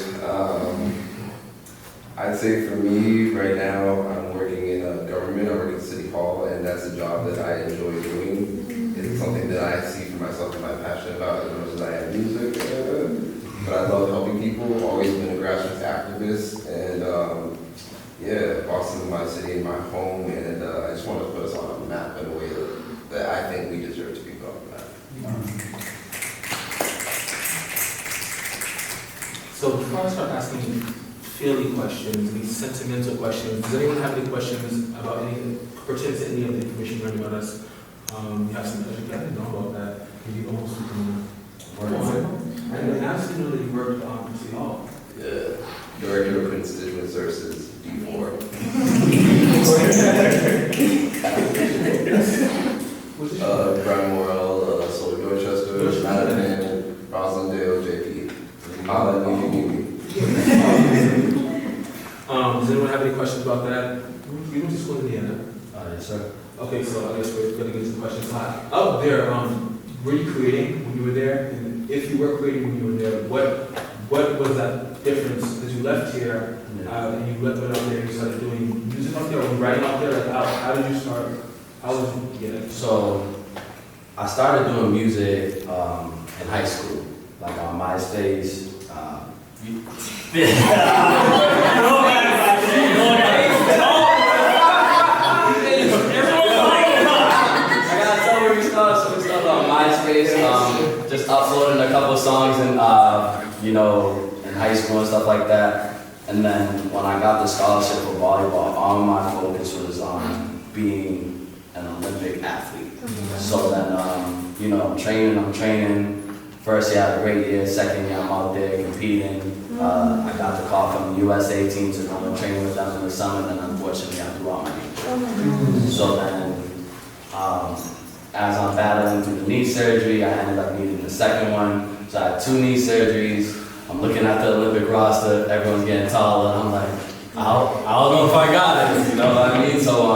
I'd say for me right now, I'm working in government. I work at City Hall, and that's a job that I enjoy doing. It's something that I see for myself and I'm passionate about as much as I am music. But I love helping people. Always been a grassroots activist, and yeah, Boston is my city and my home, and I just want to put us on a map in a way that I think we deserve to be put on the map. So before I start asking feely questions, these sentimental questions, does anyone have any questions about anything pertaining to any of the information you learned about us? We have some education, I didn't know about that. Maybe almost we can work on it. I didn't actually know that you worked on City Hall. Yeah, Director of Constituent Services, D4. Brian Morrell, Solar Dorchester, Madison, Roslindale, JP. Holla, Does anyone have any questions about that? You went to school in Indiana? Yes, sir. Okay, so I guess we're gonna get to the questions. Up there, were you creating when you were there? And if you were creating when you were there, what was that difference that you left here and you went out there and you started doing music out there or writing out there? Like how did you start? How was you get it? So I started doing music in high school, like on MySpace. Just uploading a couple songs in high school and stuff like that. And then when I got the scholarship for volleyball, all my focus was on being an Olympic athlete. So then, I'm training. First year I had a great year, second year I'm out there competing. I got the call from the USA team to come and train with them in the summer, then unfortunately I threw out my knee. So then, as I'm battling through the knee surgery, I ended up needing the second one. So I had 2 knee surgeries. I'm looking at the Olympic roster, everyone's getting taller, and I'm like, I don't know if I got it, you know what I mean? So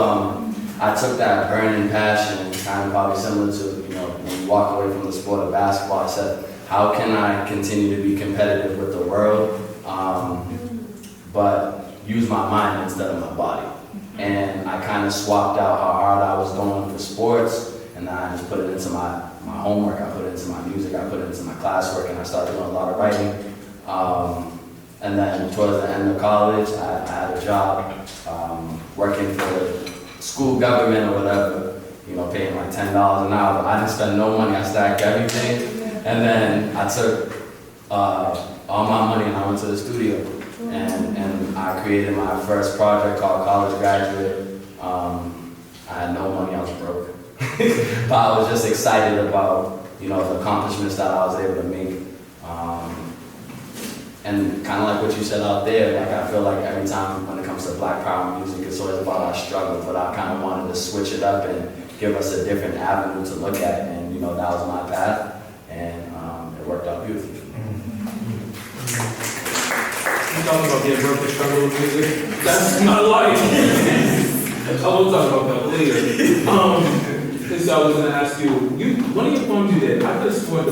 I took that burning passion, kind of probably similar to, when you walk away from the sport of basketball, I said, how can I continue to be competitive with the world, but use my mind instead of my body? And I kind of swapped out how hard I was going for sports, and then I just put it into my homework, I put it into my music, I put it into my classwork, and I started doing a lot of writing. And then towards the end of college, I had a job working for the school government or whatever, paying like $10 an hour. But I didn't spend no money, I stacked everything. And then I took all my money and I went to the studio. And I created my first project called College Graduate. I had no money, I was broke. But I was just excited about, the accomplishments that I was able to make. And kind of like what you said out there, like I feel like every time when it comes to Black Power music, it's always about our struggle, but I kind of wanted to switch it up and give us a different avenue to look at, and that was my path, and it worked out beautifully for me. You talking about being broke and struggle with music? That's my life. I will talk about that later. So I was going to ask you, one of your poems you did, I could have sworn the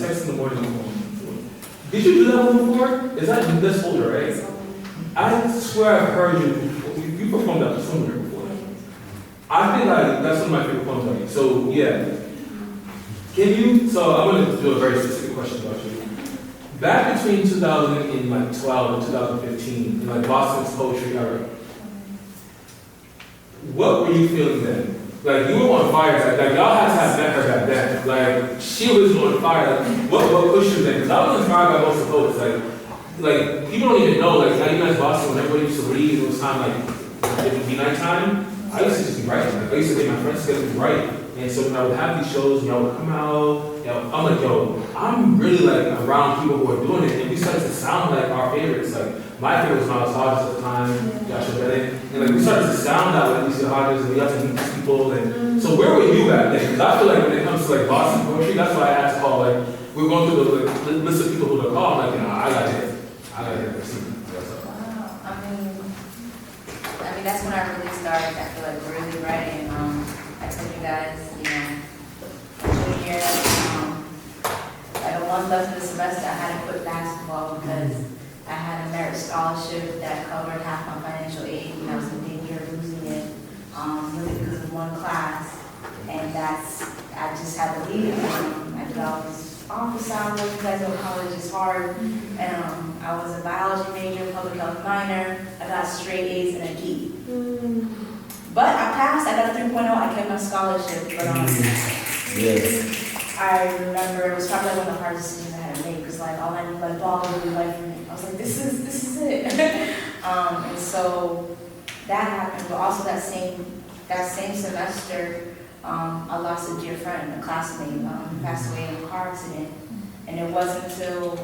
text in the morning poem. Did you do that one before? Is that this older, right? I swear I've heard you performed that somewhere before. I think that's one of my favorite poems of you. So yeah. So I'm going to do a very specific question about you. Back between 2012 and 2015, in Boston's poetry era, what were you feeling then? Like, you were on fire, like y'all had to have met her back then. Like, she was on fire. Like, what pushed you then? Because I was inspired by most of the poets. Like, people don't even know, like, how you guys Boston, when everybody used to leave, it was time, like, it would be nighttime. I used to just be writing. Like, I used to get my friends together and write. And so when I would have these shows, y'all would come out, I'm like, yo, I'm really like around people who are doing it, and we started to sound like our favorites. Like my favorite was Miles Hodges at the time, Joshua Bennett, and like we started to sound out like Alicia Hodges, and we got to meet these people. And so where were you at then? Because I feel like when it comes to like Boston poetry, that's why I had to call. Like we were going through the list of people who to call. I'm like, I got it. Wow. I mean, that's when I really started. I feel like really writing. I told you guys, junior year, like a one lesson this semester, I had to quit basketball because I had a merit scholarship that covered half my financial aid, and I was in danger of losing it, really because of one class, and I just had to leave. I did all this office hours. You guys know college is hard, and I was a biology major, public health minor. I got straight A's and a D. But I passed. I got a 3.0. I kept my scholarship. But I remember it was probably one of the hardest decisions I had to make because like all I knew, like ball would be life for me. I was like, this is it. And so that happened. But also that same semester, I lost a dear friend, a classmate, who passed away in a car accident. And it wasn't until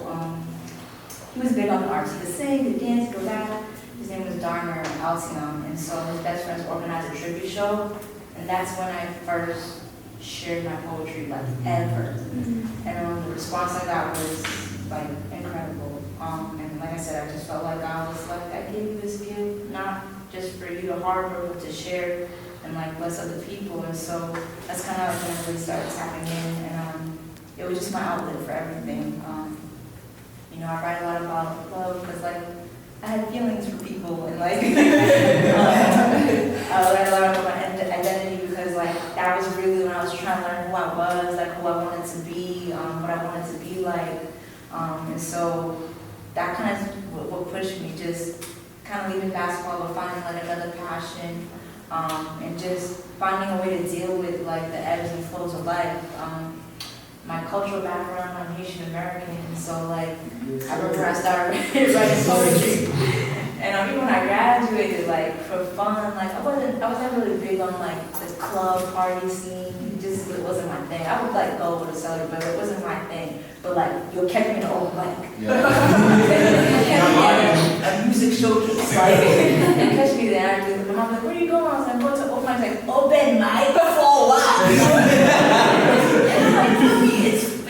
he was big on the arts. He could sing, he could dance, he could rap. His name was Darmer Altingham, and so his best friends organized a tribute show, and that's when I first shared my poetry, like ever. And the response I got was like incredible. And like I said, I just felt like I was like, I gave you this gift, not just for you to harbor, but to share and like bless other people. And so that's kind of when I really started tapping in, and it was just my outlet for everything. I write a lot about love because like I had feelings for people, and like I learned a lot about my identity because like that was really when I was trying to learn who I was, like who I wanted to be, what I wanted to be like, and so that kind of what pushed me, just kind of leaving basketball but finding like another passion, and just finding a way to deal with like the ebbs and flows of life. My cultural background, I'm Haitian American, and so like I remember I started writing poetry, and even when I graduated, like for fun, like I wasn't really big on like the club party scene. It wasn't my thing. I would like go to celebrate, but it wasn't my thing. But like you kept me in an open mic, you kept me at a music showcase, like and catch me there. And I was like, where are you going? I was like, go to open mic. Like open mic for what? And I'm like,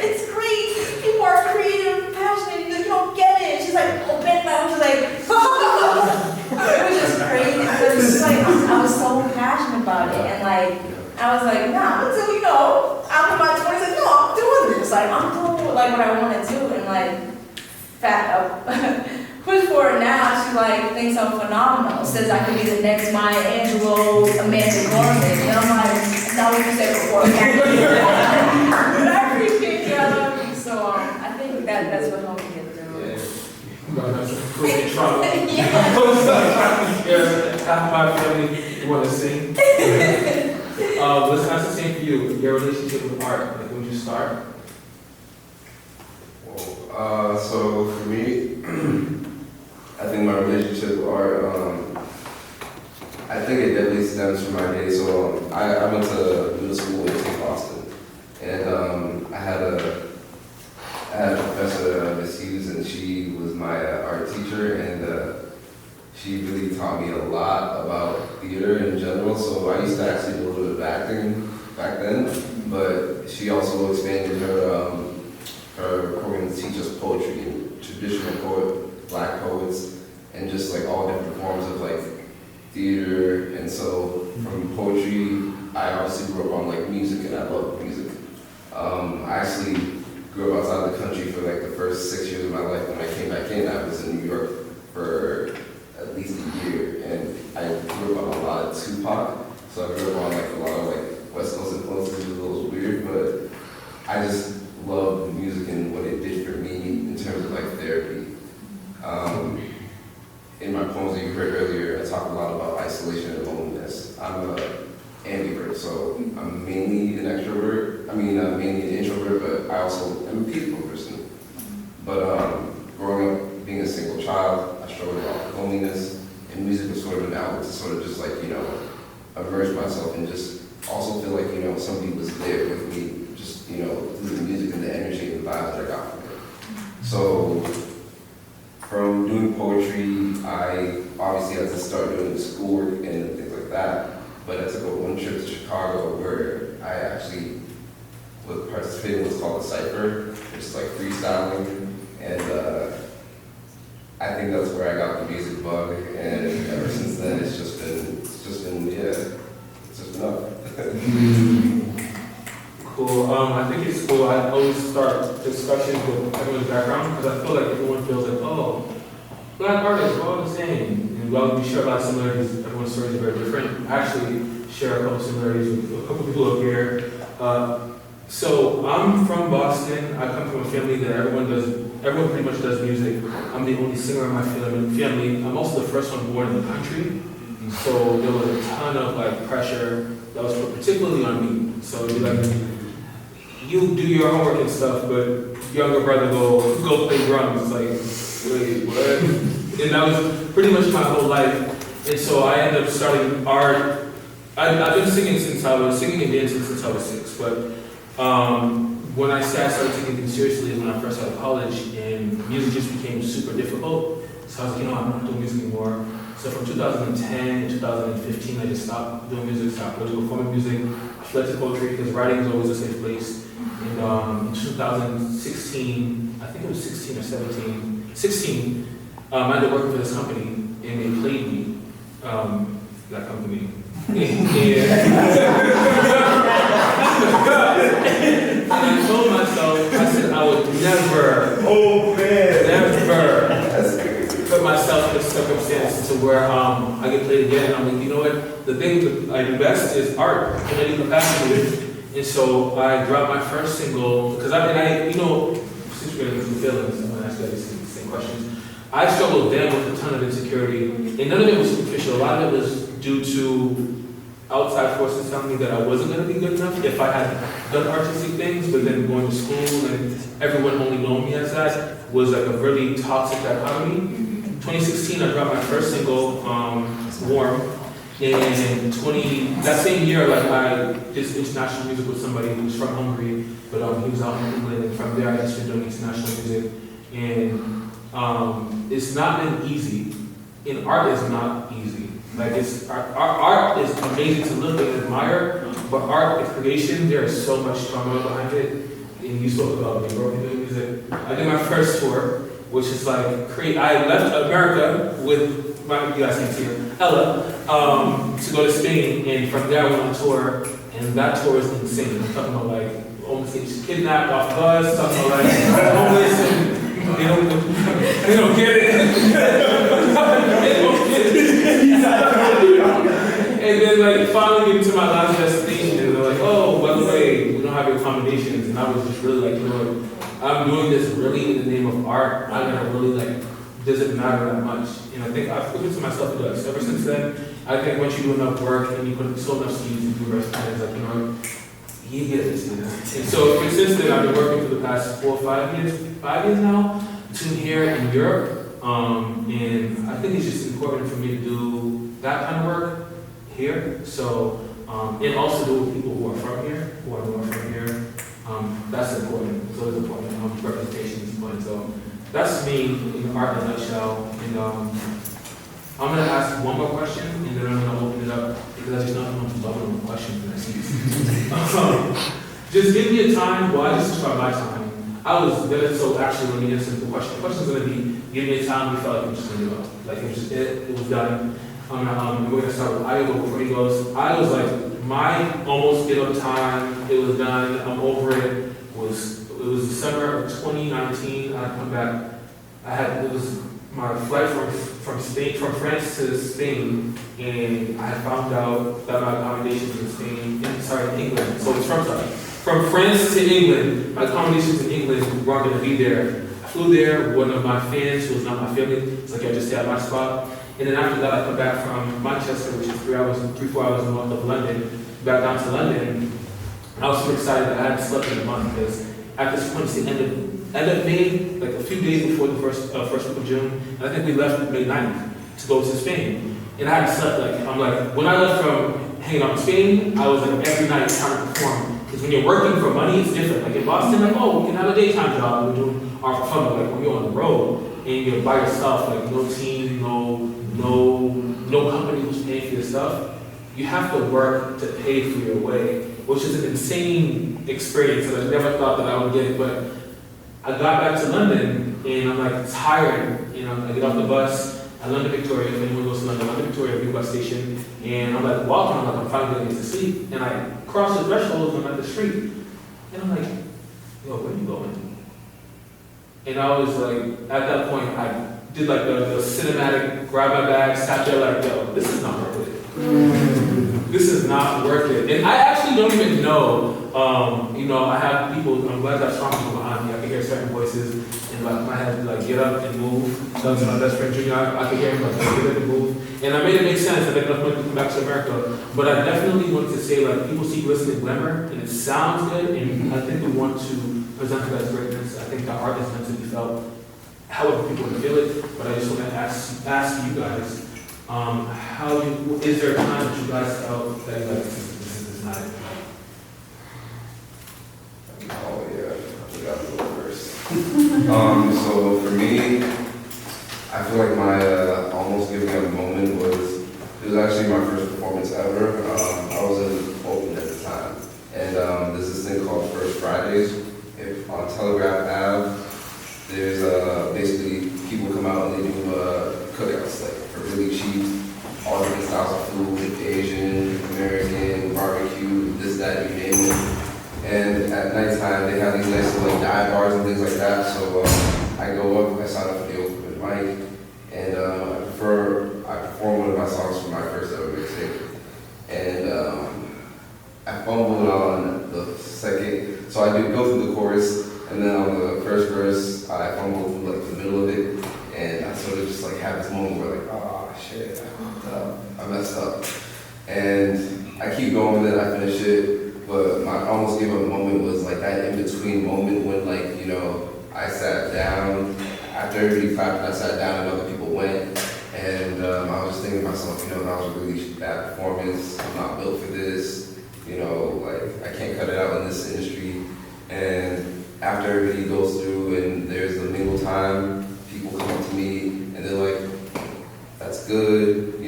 it's great. People are creative, passionate. You don't get it. She's like, open mic. I was like, it was just crazy. It was just like I was so passionate about it, and like I was like, nah, until I'm in my 20s. Like, no, I'm doing this. Like I'm doing like what I want to do, and like push forward now. She like thinks I'm phenomenal. Says I could be the next Maya Angelou, Amanda Gorman, and I'm like, that's not what you said before. But I appreciate you. I love you. So I think that's what helped me get through. That's trauma. Half my family want to sing. Let's ask the same for you. Your relationship with art. Like, when did you start? So for me, I think my relationship with art, I think it definitely stems from my days. So I went to middle school in Boston, and I had a professor, Miss Hughes, and she was my art teacher, and she really taught me a lot about theater in general. So I used to actually do a little bit of acting back then, but she also expanded her program to teach us poetry and traditional Black poets, and just like all different forms of like theater. And so from poetry, I obviously grew up on like music, and I love music. I actually grew up outside the country for like the first 6 years of my life. When I came back in, I was in New York for at least a year, and I grew up on a lot of Tupac. So I grew up on like a lot of like West Coast influences. It was a little weird, but I just loved music and what it did for me in terms of like therapy. In my poems that you heard earlier, I talk a lot about isolation and loneliness. I'm an ambivert, so I'm mainly an extrovert. Mainly an introvert, but I also am a people person. But growing up, being a single child, I struggled with loneliness, and music was sort of an outlet to sort of just like, immerse myself in just also feel like, you know, somebody was there with me, just, you know, through the music and the energy and the vibes that I got from it. So, from doing poetry, I obviously had to start doing schoolwork and things like that, but I took one trip to Chicago where I actually participated in what's called a cipher, which is like freestyling, and I think that's where I got the music bug, and ever since then it's just been up. Cool. I think it's cool. I always start discussions with everyone's background because I feel like everyone feels like, oh, Black artists, we're all the same. And while we share a lot of similarities, everyone's story is very different. I actually share a couple similarities with a couple people up here. So I'm from Boston. I come from a family that everyone pretty much does music. I'm the only singer in my family. I'm also the first one born in the country. So there was a ton of like pressure that was put particularly on me. So it'd be like, you do your homework and stuff, but younger brother go play drums. It's like, wait, what? And that was pretty much my whole life. And so I ended up starting art. I've been singing and dancing since I was 6, but when I started taking things seriously is when I first got to college, and music just became super difficult. So I was like, you know, I'm not doing music anymore. So from 2010 to 2015, I just stopped doing music, stopped doing performing music, I fled to poetry because writing is always a safe place. And in 2016, I think it was 16 or 16, I ended up working for this company, and they played me, that company. And I told myself, I said I would never put myself in a circumstance to where I get played again. And I'm like, you know what? The thing that I do best is art in any capacity. And so I dropped my first single because I you know, since we're getting into feelings, I'm gonna ask you guys the same questions. I struggled then with a ton of insecurity, and none of it was superficial. A lot of it was due to outside forces telling me that I wasn't going to be good enough if I had done artistic things, but then going to school and everyone only knowing me as that was like a really toxic dichotomy. 2016, I dropped my first single, Warm, and that same year, like I did international music with somebody who was from Hungary, but he was out in England, and from there I started doing international music, and it's not been easy, and art is not easy. Like art is amazing to look and admire, but art and creation, there is so much trauma behind it. And you spoke about me growing doing music. I did my first tour, which is like I left America with you guys can see her, Ella, to go to Spain, and from there I went on tour, and that tour is insane. I'm talking about like almost getting kidnapped off the bus, talking about like homeless, and they don't get it. And then like finally getting to my last destination, and they're like, oh, by the way, we don't have your accommodations. And I was just really like, you know what, I'm doing this really in the name of art. I'm gonna really like, does it matter that much? And I think I've proven to myself it does. Ever since then, I think once you do enough work and you put so enough seeds into the rest of it, like, you know, you get this, you know. And so since then, I've been working for the past 4 or 5 years, 5 years now, to here in Europe. And I think it's just important for me to do that kind of work here. So, and also do it with people who are from here, who are more from here. That's important. So it's important. Representation is important. So that's me in art in a nutshell. And I'm going to ask one more question, and then I'm going to open it up because I just know I'm loving the questions that I see. Just give me a time. Well, I just described my time. So actually, let me answer the question. The question's going to be, give me a time we felt like we were just going to go. Like it was done. We're going to start with Iowa before he goes. I was like, my almost get up time, it was done, I'm over it. It was December of 2019, I come back. It was my flight from France to Spain, and I had found out that my accommodations in England. So it's from France to England, my accommodations in England weren't going to be there. I flew there, one of my fans, who was not my family, it's like I just stay at my spot. And then after that, I come back from Manchester, which is 3-4 hours north of London, back down to London. I was super excited that I hadn't slept in a month because at this point, it's the end of May, like a few days before the first week of June, and I think we left May 9th to go to Spain. And I hadn't slept, when I left from hanging out in Spain, I was like every night trying to perform. Because when you're working for money, it's different. Like in Boston, like, oh, we can have a daytime job, we're doing our fun, but like when you're on the road and you're by yourself, like no team, no company who's paying for your stuff, you have to work to pay for your way, which is an insane experience, and I never thought that I would get it, but I got back to London, and I'm like tired, I get off the bus at London Victoria, if anyone goes to London Victoria, big bus station, and I'm like walking, I'm finally getting to sleep, and I cross the threshold, and I'm at the street, and I'm like, yo, where are you going? And I was like, at that point, I did like the cinematic, grab my bag, sat there like, yo, this is not worth it. This is not worth it. And I actually don't even know, I have people, I'm glad that strong people behind me. I can hear certain voices in my head, like, get up and move. So to my best friend Junior, I could hear him like, get up and move. And I made it make sense. I made enough money to come back to America. But I definitely want to say, like, people see glistening glamour, and it sounds good, and I think we want to present it as greatness. I think that art is meant to be felt however people want to feel it. But I just want to ask you guys, is there a time that you guys felt that like this is not it? Oh yeah, I forgot to go first. So for me, I feel like my almost giving up moment was actually my first performance ever. I was in Oakland at the time, and there's this thing called First Fridays. On Telegraph Ave, there's basically people come out and they do cookouts like for really cheap, all different styles of food, Asian, American, barbecue, this, that, you name it. And at nighttime, they have these nice little like dive bars and things like that. So I go up, I sign up for the open mic, and I perform one of my songs from my first ever mixtape. And I fumbled on the second, so I go through the chorus, and then on the first verse, I fumbled through like the middle of it, and I sort of just like have this moment where like, oh shit, I fucked up, I messed up. And I keep going with it, I finish it, but my almost give up moment was like that in-between moment when like, I sat down, after everybody clapped, I sat down and other people went, and I was just thinking to myself, that was a really bad performance, I'm not built for this, like I can't cut it out in this industry. And after everybody goes through and there's the mingle time, people come up to me and they're like, that's good,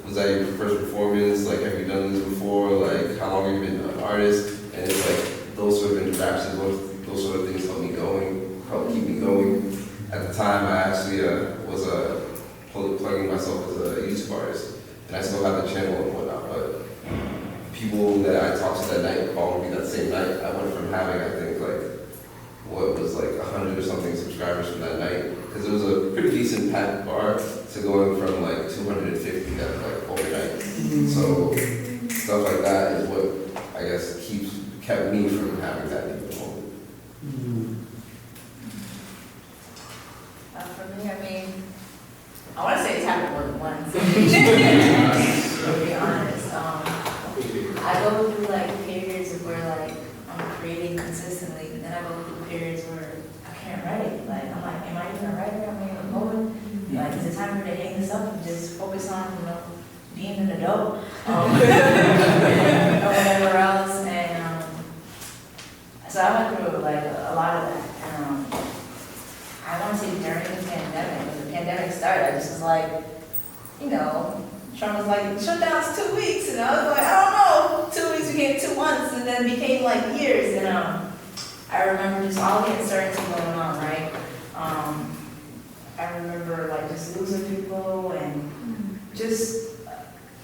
was that your first performance? Like, have you done this before? Like, how long have you been an artist? And it's like, those sort of interactions, those sort of things help keep me going. At the time, I actually was plugging myself as a YouTube artist, and I still have the channel and whatnot, but people that I talked to that night followed me that same night. I went from having, I think, like, what was like 100 or something subscribers from that night, because it was a pretty decent packed bar, to going from like 250 that like overnight. So stuff like that is what I guess kept me from having that in the moment. For me, I want to say it's happened more than once. To be honest, I go through like periods of where like I'm creating consistently, and then I go through periods where I can't write. Like I'm like, am I even a writer? Am I even a poet? Like, is it time for me to hang this up and just focus on being an adult or whatever else? And so I went through like a lot of that. And I want to say during the pandemic, when the pandemic started, I just was like, Trump was like, shutdown's 2 weeks, and I was like, I don't know, 2 weeks became 2 months, and then became like years, and I remember just all the uncertainty going on, right? I remember like just losing people and just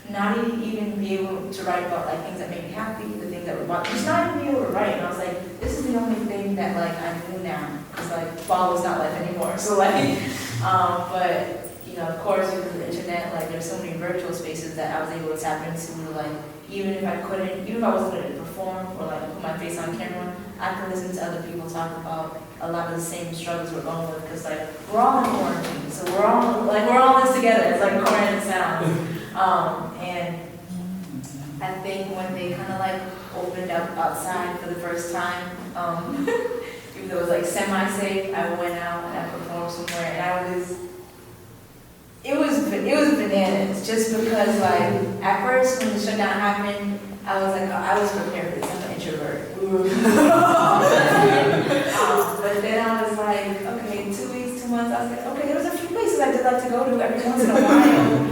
not even be able to write about like things that made me happy, the things that would bother me, just not even be able to write, and I was like, this is the only thing that like I knew now, because like fall was not life anymore, so like, but of course, because of the internet, like there's so many virtual spaces that I was able to tap into, like even if I wasn't going to perform or like put my face on camera, I could listen to other people talk about a lot of the same struggles we're going with, because like we're all in quarantine, so we're all in this together. It's like quarantine sounds. And I think when they kind of like opened up outside for the first time, even though it was like semi-safe, I went out and I performed somewhere, and it was bananas, just because like at first when the shutdown happened, I was like, I was prepared for this. I'm an introvert. But then I was like, okay, 2 weeks, 2 months. I was like, okay, there was a few places I did like to go to every once in a while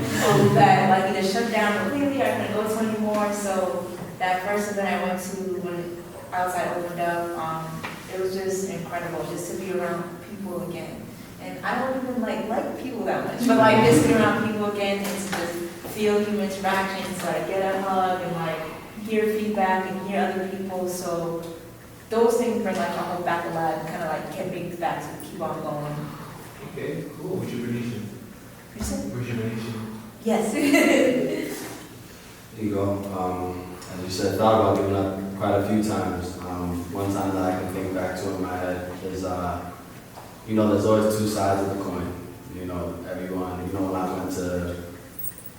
that like either shut down completely or I couldn't go to anymore. So that first event I went to when outside opened up, it was just incredible just to be around people again. And I don't even like people that much, but like just be around people again and to just feel human interactions, like get a hug and like hear feedback and hear other people. So those things bring like a whole back alive and kind of like get me back to keep on going. Okay, cool. Rejuvenation. Rejuvenation. Yes. There you go. As you said, thought about giving up quite a few times. One time that I can think back to in my head is, you know, there's always two sides of the coin. You know, everyone, you know, when I went to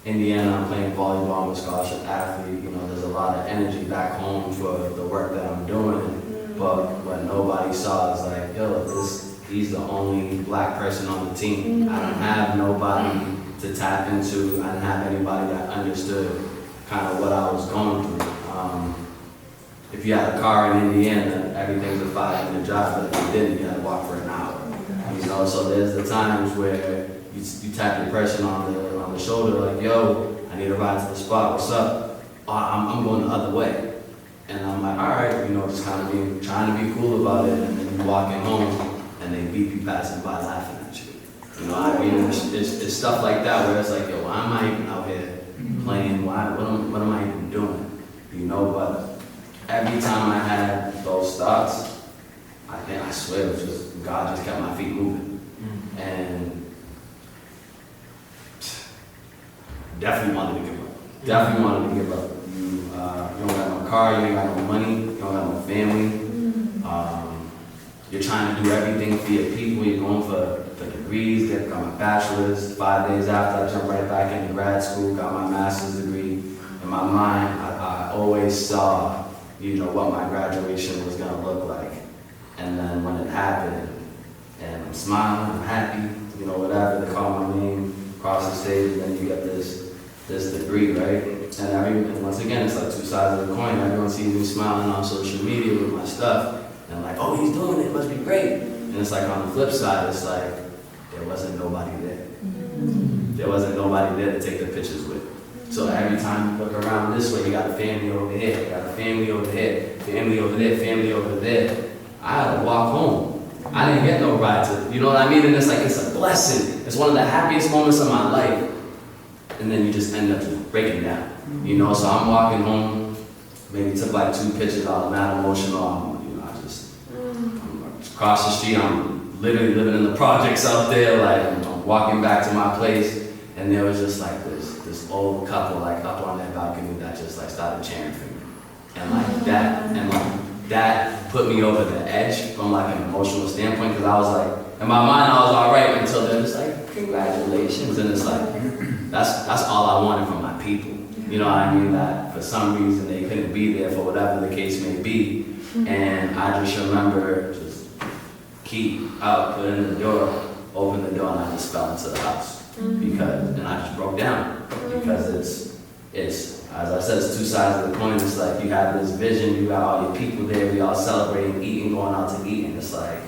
Indiana, I'm playing volleyball, I'm a scholarship athlete, you know, there's a lot of energy back home for the work that I'm doing. But what nobody saw is like, yo, he's the only black person on the team. I don't have nobody to tap into. I didn't have anybody that understood kind of what I was going through. If you had a car in Indiana, everything's a 5-minute drive, but if you didn't, you had to walk for an hour. You know, so there's the times where you tap your person on the shoulder, like, yo, I need a ride to the spot. What's up? Oh, I'm going the other way. And I'm like, all right, you know, just kind of trying to be cool about it. And then you walking home, and they beep you passing by laughing at you. You know, I mean, it's stuff like that where it's like, yo, why am I even out here playing? What am I even doing? You know, but every time I had those thoughts, I swear it was just, God just kept my feet moving. And definitely wanted to give up. Definitely wanted to give up. You don't got no car, you ain't got no money, you don't got no family. You're trying to do everything for your people. You're going for degrees, got my bachelor's. 5 days after, I jumped right back into grad school, got my master's degree. In my mind, I always saw, you know, what my graduation was gonna look like. And then when it happened, and I'm smiling, I'm happy, you know, whatever, they call my name, across the stage, and then you get this degree, right? And once again, it's like two sides of the coin. Everyone sees me smiling on social media with my stuff, and I'm like, oh, he's doing it, it must be great. And it's like on the flip side, it's like, there wasn't nobody there. There wasn't nobody there to take the pictures with. So every time you look around this way, you got a family over here, you got a family over here, family over there, family over there. I had to walk home. I didn't get no ride to, you know what I mean? And it's like, it's a blessing. It's one of the happiest moments of my life. And then you just end up just breaking down. You know, so I'm walking home, maybe took like 2 pictures, I was mad emotional. You know, I'm across the street, I'm literally living in the projects out there, like I'm walking back to my place, and there was just like this old couple like up on that balcony that just like started cheering for me. And like that put me over the edge from like an emotional standpoint, because I was like, in my mind I was all right until they're just like, congratulations, and it's like, that's all I wanted from my people. You know what I mean? That for some reason they couldn't be there for whatever the case may be. And I just remember just key out, put it in the door, open the door, and I just fell into the house. And I just broke down. Because it's as I said, it's two sides of the coin. It's like you have this vision, you got all your people there, we all celebrating, eating, going out to eat, and it's like,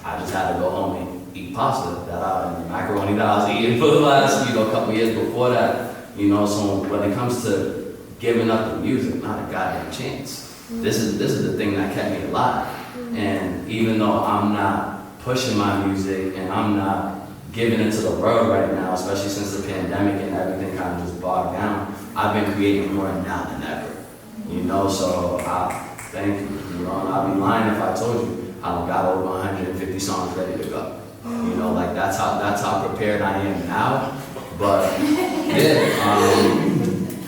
I just had to go home and eat pasta and macaroni that I was eating for the last, couple years before that. So when it comes to giving up the music, not a goddamn chance. This is the thing that kept me alive. And even though I'm not pushing my music and I'm not giving it to the world right now, especially since the pandemic and everything kind of just bogged down, I've been creating more now than ever. So I thank you. And I'd be lying if I told you I got over 150 songs ready to go. Like that's how prepared I am now. But yeah,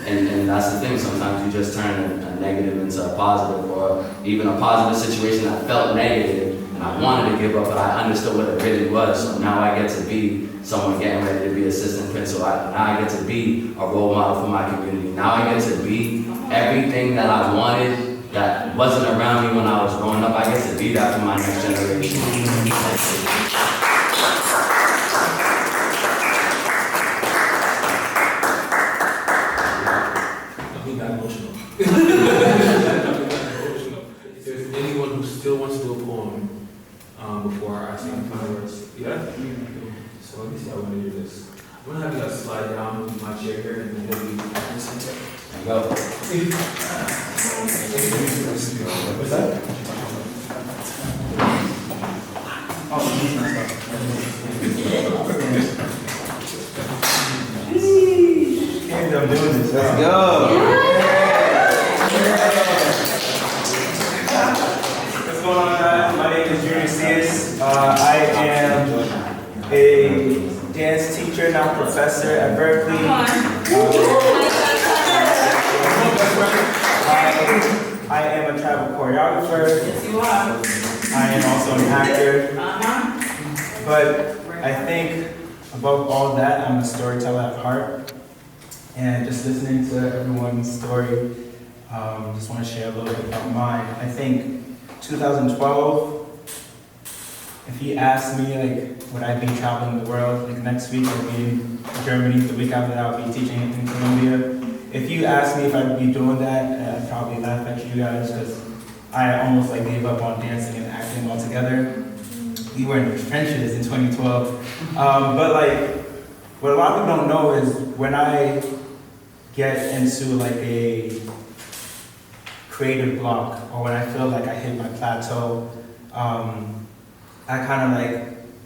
and that's the thing. Sometimes you just turn a negative into a positive, or even a positive situation that felt negative, and I wanted to give up, but I understood what it really was. So now I get to be someone getting ready to be assistant principal. Now I get to be a role model for my community. Now I get to be everything that I wanted that wasn't around me when I was growing up. I get to be that for my next generation. If there's anyone who still wants to do a poem before I ask you the final words. Yeah? So let me see how I'm going to do this. I'm going to have you guys slide down with my chair here and then we'll be in the center. Go. What's that? I'm doing this. Let's go. What's going on, guys? My name is Juneteeth. I am a dance teacher, now professor at Berkeley. I am a travel choreographer. Yes, you are. I am also an actor. But I think above all that, I'm a storyteller at heart. And just listening to everyone's story, just want to share a little bit about mine. I think 2012, if you asked me, like, would I be traveling the world, like next week I'd be in Germany, the week after that I'll be teaching in Colombia. If you asked me if I'd be doing that, I'd probably laugh at you guys because I almost like gave up on dancing and acting altogether. We were in the trenches in 2012. But like, what a lot of people don't know is when I get into like a creative block or when I feel like I hit my plateau, I kind of like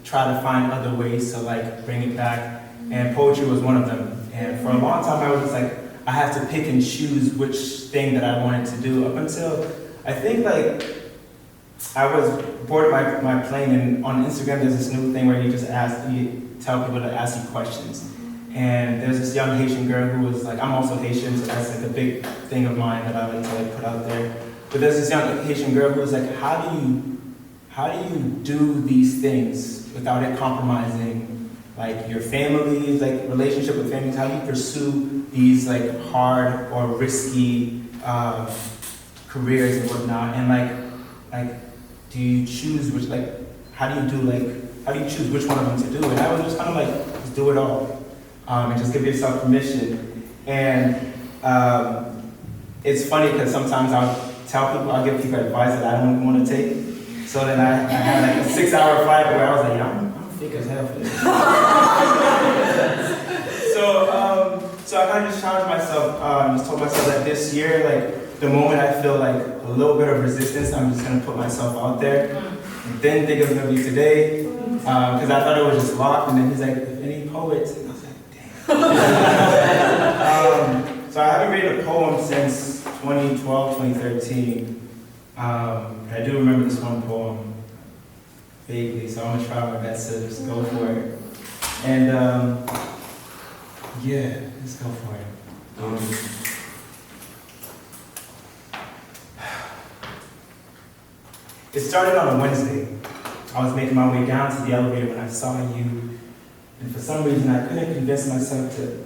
try to find other ways to like bring it back, and poetry was one of them. And for a long time I was just like, I have to pick and choose which thing that I wanted to do up until I think like I was bored of my plane, and on Instagram there's this new thing where you tell people to ask you questions. And there's this young Haitian girl who was like, I'm also Haitian, so that's like a big thing of mine that I like to like put out there. But there's this young Haitian girl who was like, how do you do these things without it compromising like your family's like relationship with families? How do you pursue these like hard or risky careers and whatnot? And like do you choose which how do you choose which one of them to do? And I was just kind of like, just do it all. And just give yourself permission. And it's funny because sometimes I'll give people advice that I don't even want to take. So then I had like a 6-hour flight where I was like, I'm thick as hell for this. So I kind of just challenged myself, just told myself that this year, like the moment I feel like a little bit of resistance, I'm just gonna put myself out there. And didn't think it was gonna be today, because I thought it was just locked. And then he's like, if any poets? So I haven't written a poem since 2012, 2013. I do remember this one poem vaguely, so I'm gonna try my best to just go for it. And yeah, let's go for it. It started on a Wednesday. I was making my way down to the elevator when I saw you. And for some reason, I couldn't convince myself to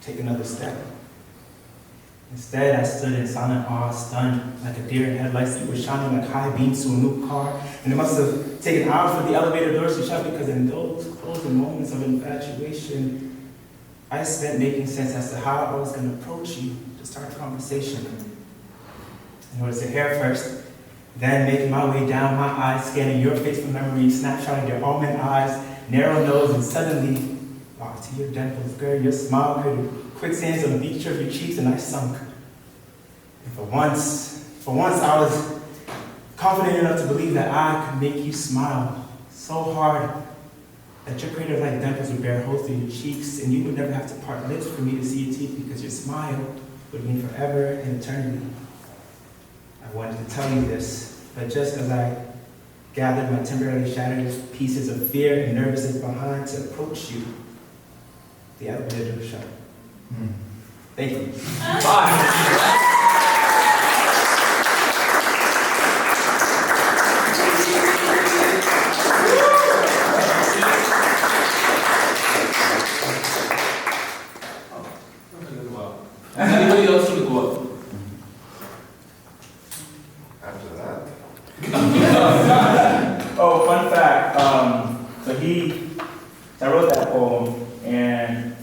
take another step. Instead, I stood in silent awe, stunned like a deer in headlights. You were shining like high beams to a new car. And it must have taken hours for the elevator doors to shut, because in those closing moments of infatuation, I spent making sense as to how I was going to approach you to start a conversation. And it was the hair first, then making my way down, my eyes scanning your face from memory, snapshotting your almond eyes, narrow nose, and suddenly, wow, to your dimples, girl, your smile created quicksands on the beach of your cheeks, and I sunk. And for once I was confident enough to believe that I could make you smile so hard that your crater like dimples would bear holes through your cheeks, and you would never have to part lips for me to see your teeth, because your smile would mean forever and eternity. I wanted to tell you this, but just as I gathered my temporarily shattered pieces of fear and nervousness behind to approach you, the elevator door shut. Thank you. Bye. Anybody else want to go up? After that. Oh, fun fact. I wrote that poem, and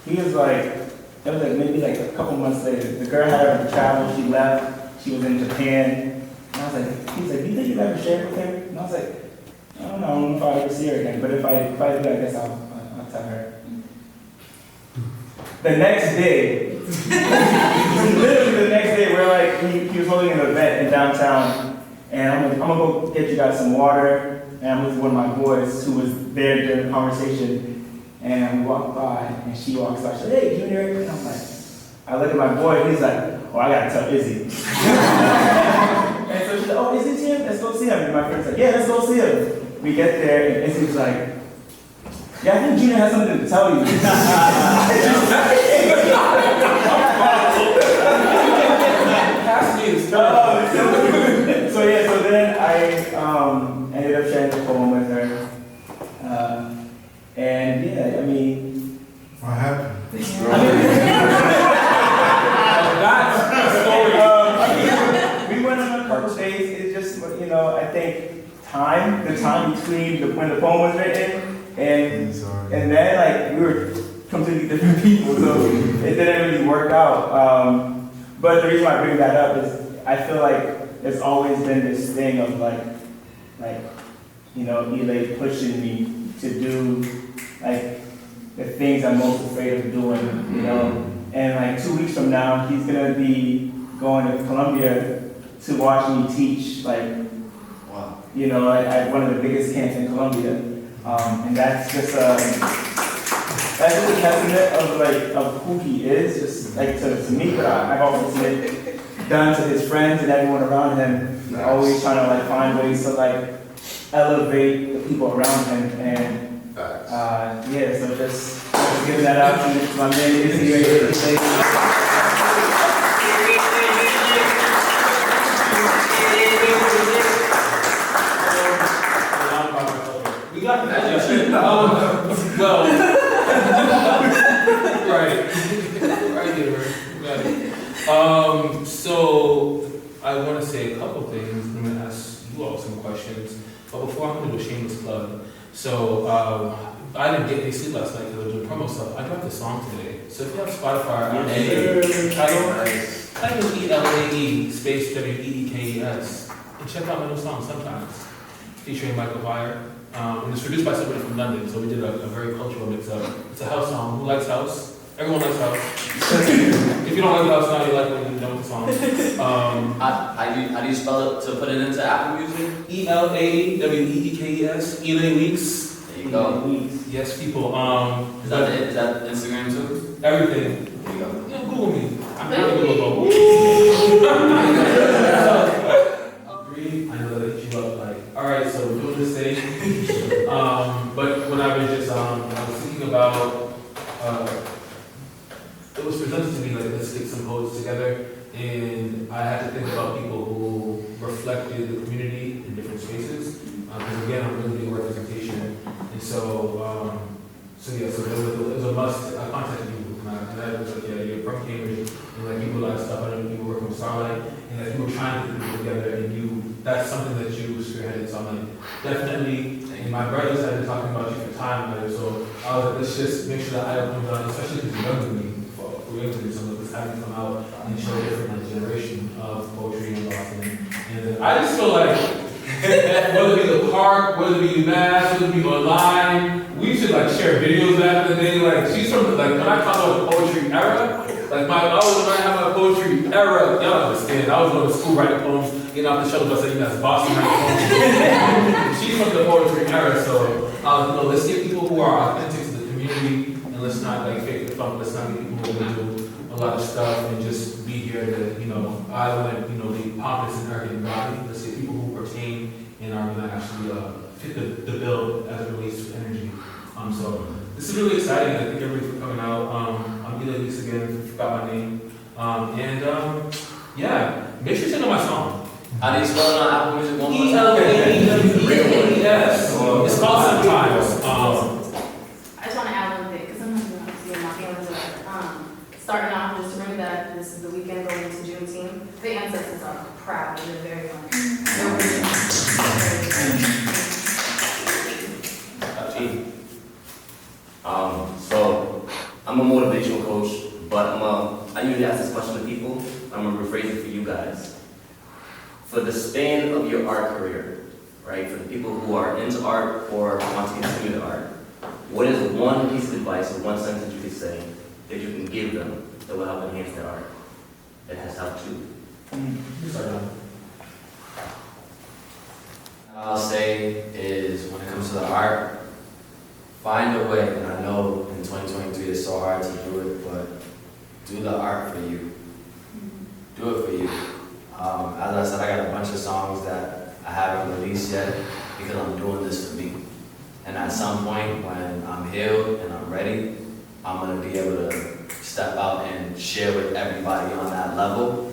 he was like, it was like maybe like a couple couple months later. The girl had already traveled, she left, she was in Japan. And I was like, he's like, do you think you'll ever share with her? And I was like, I don't know if I'll ever see her again, but if I do, I guess I'll tell her. The next day, literally the next day, we're like, he was holding an event in downtown, and I'm gonna go get you guys some water, and I'm with one of my boys who was there during the conversation, and we walk by, and she walks by, she's like, hey, Junior, and I'm like, I look at my boy, and he's like, oh, I gotta tell Izzy. And so she's like, oh, Izzy's here? Let's go see him. And my friend's like, yeah, let's go see him. We get there, and Izzy's like, yeah, I think Junior has something to tell you. So then I ended up sharing the poem with her. And yeah, I mean, What happened? We went on a couple days. It's just, you know, I think the time between when the poem was written and then, like, we were completely different people, so it didn't really work out. But the reason why I bring that up is I feel like there's always been this thing of like, you know, Elae pushing me to do like the things I'm most afraid of doing, you know. And like 2 weeks from now, he's gonna be going to Colombia to watch me teach, like, wow, you know, at one of the biggest camps in Colombia. And that's just a testament of who he is, just like to me, but I've also seen it done to his friends and everyone around him. Nice. Always trying to like find ways to like elevate the people around him, and yeah, so just giving that out to my man Izzy right here today. We got that. Well, right here. Got it. So I want to say a couple things. I'm going to ask you all some questions, but before I'm going to do a shameless plug. So I didn't get any sleep last night because I was doing promo stuff. I dropped a song today. So if you have Spotify, type in Elae space Weekes and check out my new song Sometimes, featuring Michael Fire. And it's produced by somebody from London, so we did a very cultural mix up. It's a house song. Who likes house? Everyone likes house. If you don't like house now, you like when you know the song. How do you spell it to put it into Apple Music? Elae Elae Weekes. There you go. Yes, people. Is that Instagram too? Everything. There you go. Yeah, Google me. I'm not Google. I know that you up like. All right, so we're doing this thing. But when I was just, I was thinking about. It was presented to me like, let's get some poets together, and I had to think about people who reflected the community in different spaces. Because again, I'm really doing representation, and so yeah, so it was a must. I contacted you, and I was like, yeah, you're from Cambridge, and like you realize stuff. I know you were working with Starlight, and like you were trying to put people together, and that's something that you spearheaded. So I'm like, definitely. And my brothers had been talking about you for time, right? So I was like, let's just make sure that I don't come down, especially because you're younger than me. We're going to do some of this, having come out and show a different generation of poetry in Boston. And I just feel like, whether it be the park, whether it be mass, whether it be online, we should like share videos back in the day. Like, she's from, like, when I talk about the poetry era, like, I was when I have my poetry era, y'all understand. I was going to school writing poems, getting off the shuttle bus, saying that's Boston writing poems. She's from the poetry era, so, let's get people who are authentic to the community, and let's not, like, fake the funk, let's not get people who are going to do a lot of stuff and just be here to, I want to, be pompous and arrogant about it. Let's get people who pertain and are going to actually fit the bill as it relates to energy. So this is really exciting. I thank everybody for coming out. I'm Elae Weekes again, forgot my name. Yeah, make sure you check out my song. How do you spell it on Apple Music? Elae. It's called Sometimes. I just want to add one thing, because sometimes you don't see my feelings about it. Starting off, just remember that this is the weekend going into Juneteenth. The ancestors are proud and they're very young. So I'm a motivational coach, but I usually ask this question to people. I'm gonna rephrase it for you guys. For the span of your art career, right? For the people who are into art or want to continue the art, what is one piece of advice or one sentence you could say that you can give them that will help enhance their art? That has helped you. I'll say is when it comes to the art, find a way, and I know in 2023 it's so hard to do it, but do the art for you. Do it for you. As I said, I got a bunch of songs that I haven't released yet because I'm doing this for me. And at some point when I'm healed and I'm ready, I'm gonna be able to step out and share with everybody on that level.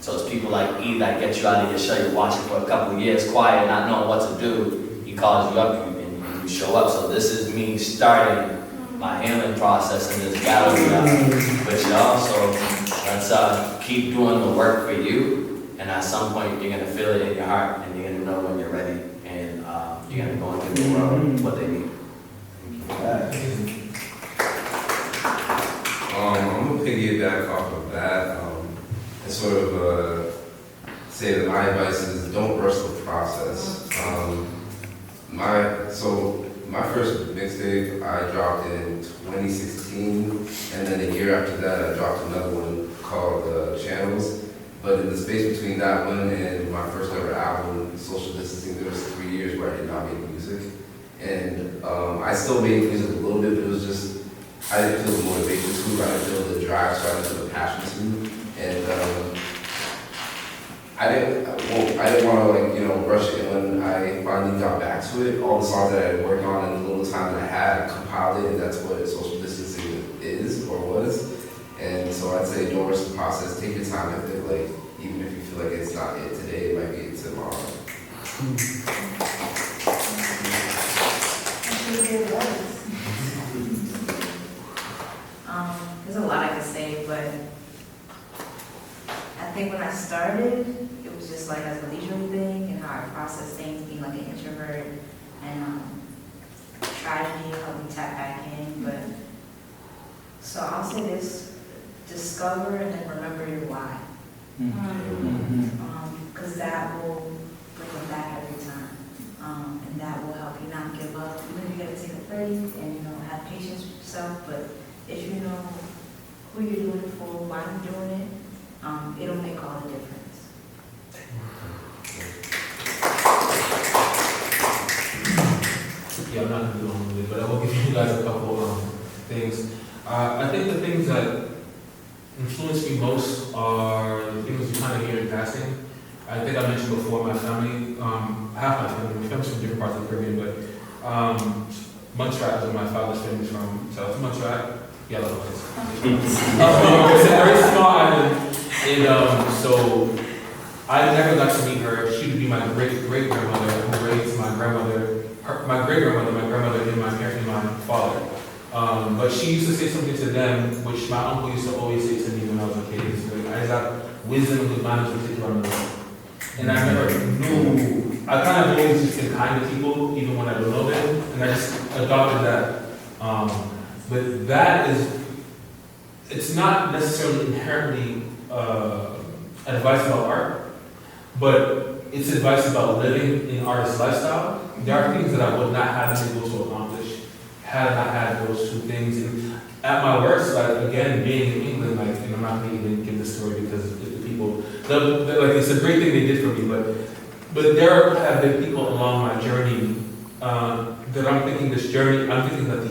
So it's people like E that get you out of your shell. You're watching for a couple of years, quiet, not knowing what to do. He calls you up and you show up. So this is me starting my healing process in this gallery with y'all. So let's keep doing the work for you. And at some point, you're gonna feel it in your heart, and you're gonna know when you're ready, and you're gonna go and give the world what they need. I'm gonna piggyback off of that. And sort of say that my advice is don't rush the process. My first mixtape I dropped in 2016, and then a year after that I dropped another one called Channels. But in the space between that one and my first ever album, Social Distancing, there was 3 years where I did not make music. And I still made music a little bit, but it was just, I didn't feel the motivation to, I didn't feel the drive, so I didn't feel the passion to. And I didn't want to rush it. And when I finally got back to it, all the songs that I had worked on in the little time that I had, I compiled it, and that's what social distancing is or was. And so I'd say don't rush the process. Take your time with it. Like even if you feel like it's not it today, it might be it tomorrow. There's a lot I could say, but I think when I started, it was just like as a leisurely thing and how I process things, being like an introvert, and tragedy helped me tap back in. But so I'll say this: discover and then remember your why, because that will bring them back every time, and that will help you not give up. Even if you got to take a break and have patience with yourself, but if you know who you're doing it for, why you're doing it, it'll make all the difference. Yeah, I'm not going to do it, but I will give you guys a couple things. I think the things that influence me most are the things you kind of hear in passing. I think I mentioned before my family, half my family, my family's from different parts of the Caribbean, but Montreal is my father's family from. So it's Montreal, yellow place. It's a very small island, and so I never got to meet her. She would be my great-great-grandmother who raised my grandmother, my great-grandmother, my grandmother, and my parents, and my father. But she used to say something to them, which my uncle used to always say to me when I was a kid. He used to be like, I just have wisdom and good manners to take you around the world. And I never knew, I kind of always just been kind to people, even when I don't know them, and I just adopted that. But that is, it's not necessarily inherently advice about art, but it's advice about living in artist lifestyle. There are things that I would not have been able to accomplish had I not had those two things. And at my worst, like again, being in England, like, and I'm not going to even give the story because the people, like it's a great thing they did for me, but there have been people along my journey that I'm thinking this journey, I'm thinking that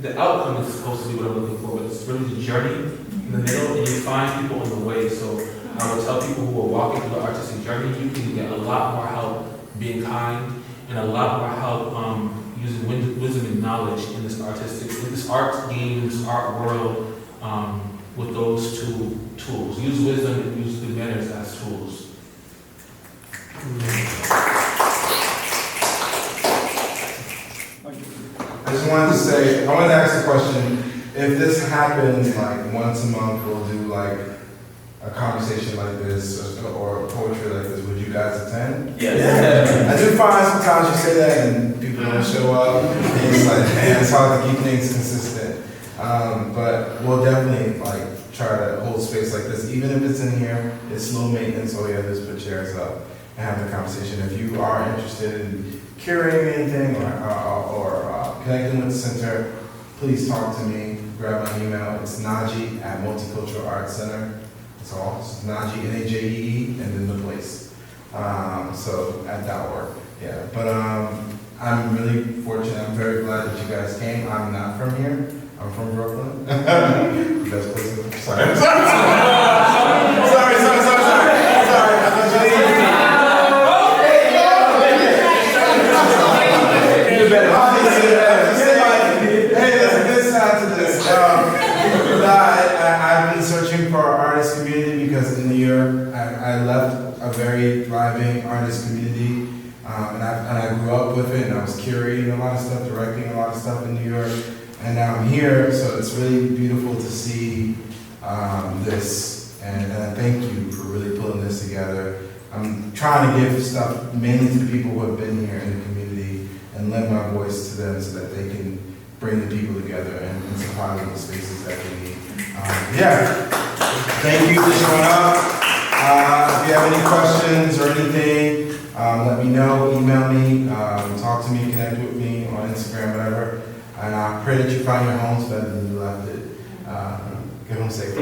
the outcome is supposed to be what I'm looking for, but it's really the journey in the middle, and you find people in the way. So I would tell people who are walking through the artistic journey, you can get a lot more help being kind, and a lot more help using wisdom and knowledge in this art game, this art world, with those two tools. Use wisdom and use good manners as tools. I just wanted to say, I wanted to ask a question. If this happens like once a month, we'll do like a conversation like this or poetry like this, would you guys attend? Yes. Yeah. I do find sometimes you say that and people don't show up. And it's like, man, it's hard to keep things consistent. But we'll definitely like try to hold space like this. Even if it's in here, it's low maintenance. All you have to do is put chairs up and have the conversation. If you are interested in curating anything or connecting with the center, please talk to me. Grab my email. It's Naji at Multicultural Arts Center. That's all. It's Naji, N-A-J-E-E, and then the place. So at that work. Yeah. But I'm really fortunate. I'm very glad that you guys came. I'm not from here. I'm from Brooklyn. Best place. Sorry. Sorry. I've been searching for an artist community because in New York, I left a very thriving artist community, and I grew up with it, and I was curating a lot of stuff, directing a lot of stuff in New York, and now I'm here, so it's really beautiful to see this, and I thank you for really pulling this together. I'm trying to give stuff mainly to the people who have been here in the community and lend my voice to them so that they can bring the people together and supply them the spaces that they need. Thank you for showing up. If you have any questions or anything, let me know, email me, talk to me, connect with me on Instagram, whatever. And I pray that you find your homes better than you left it. Get home safe.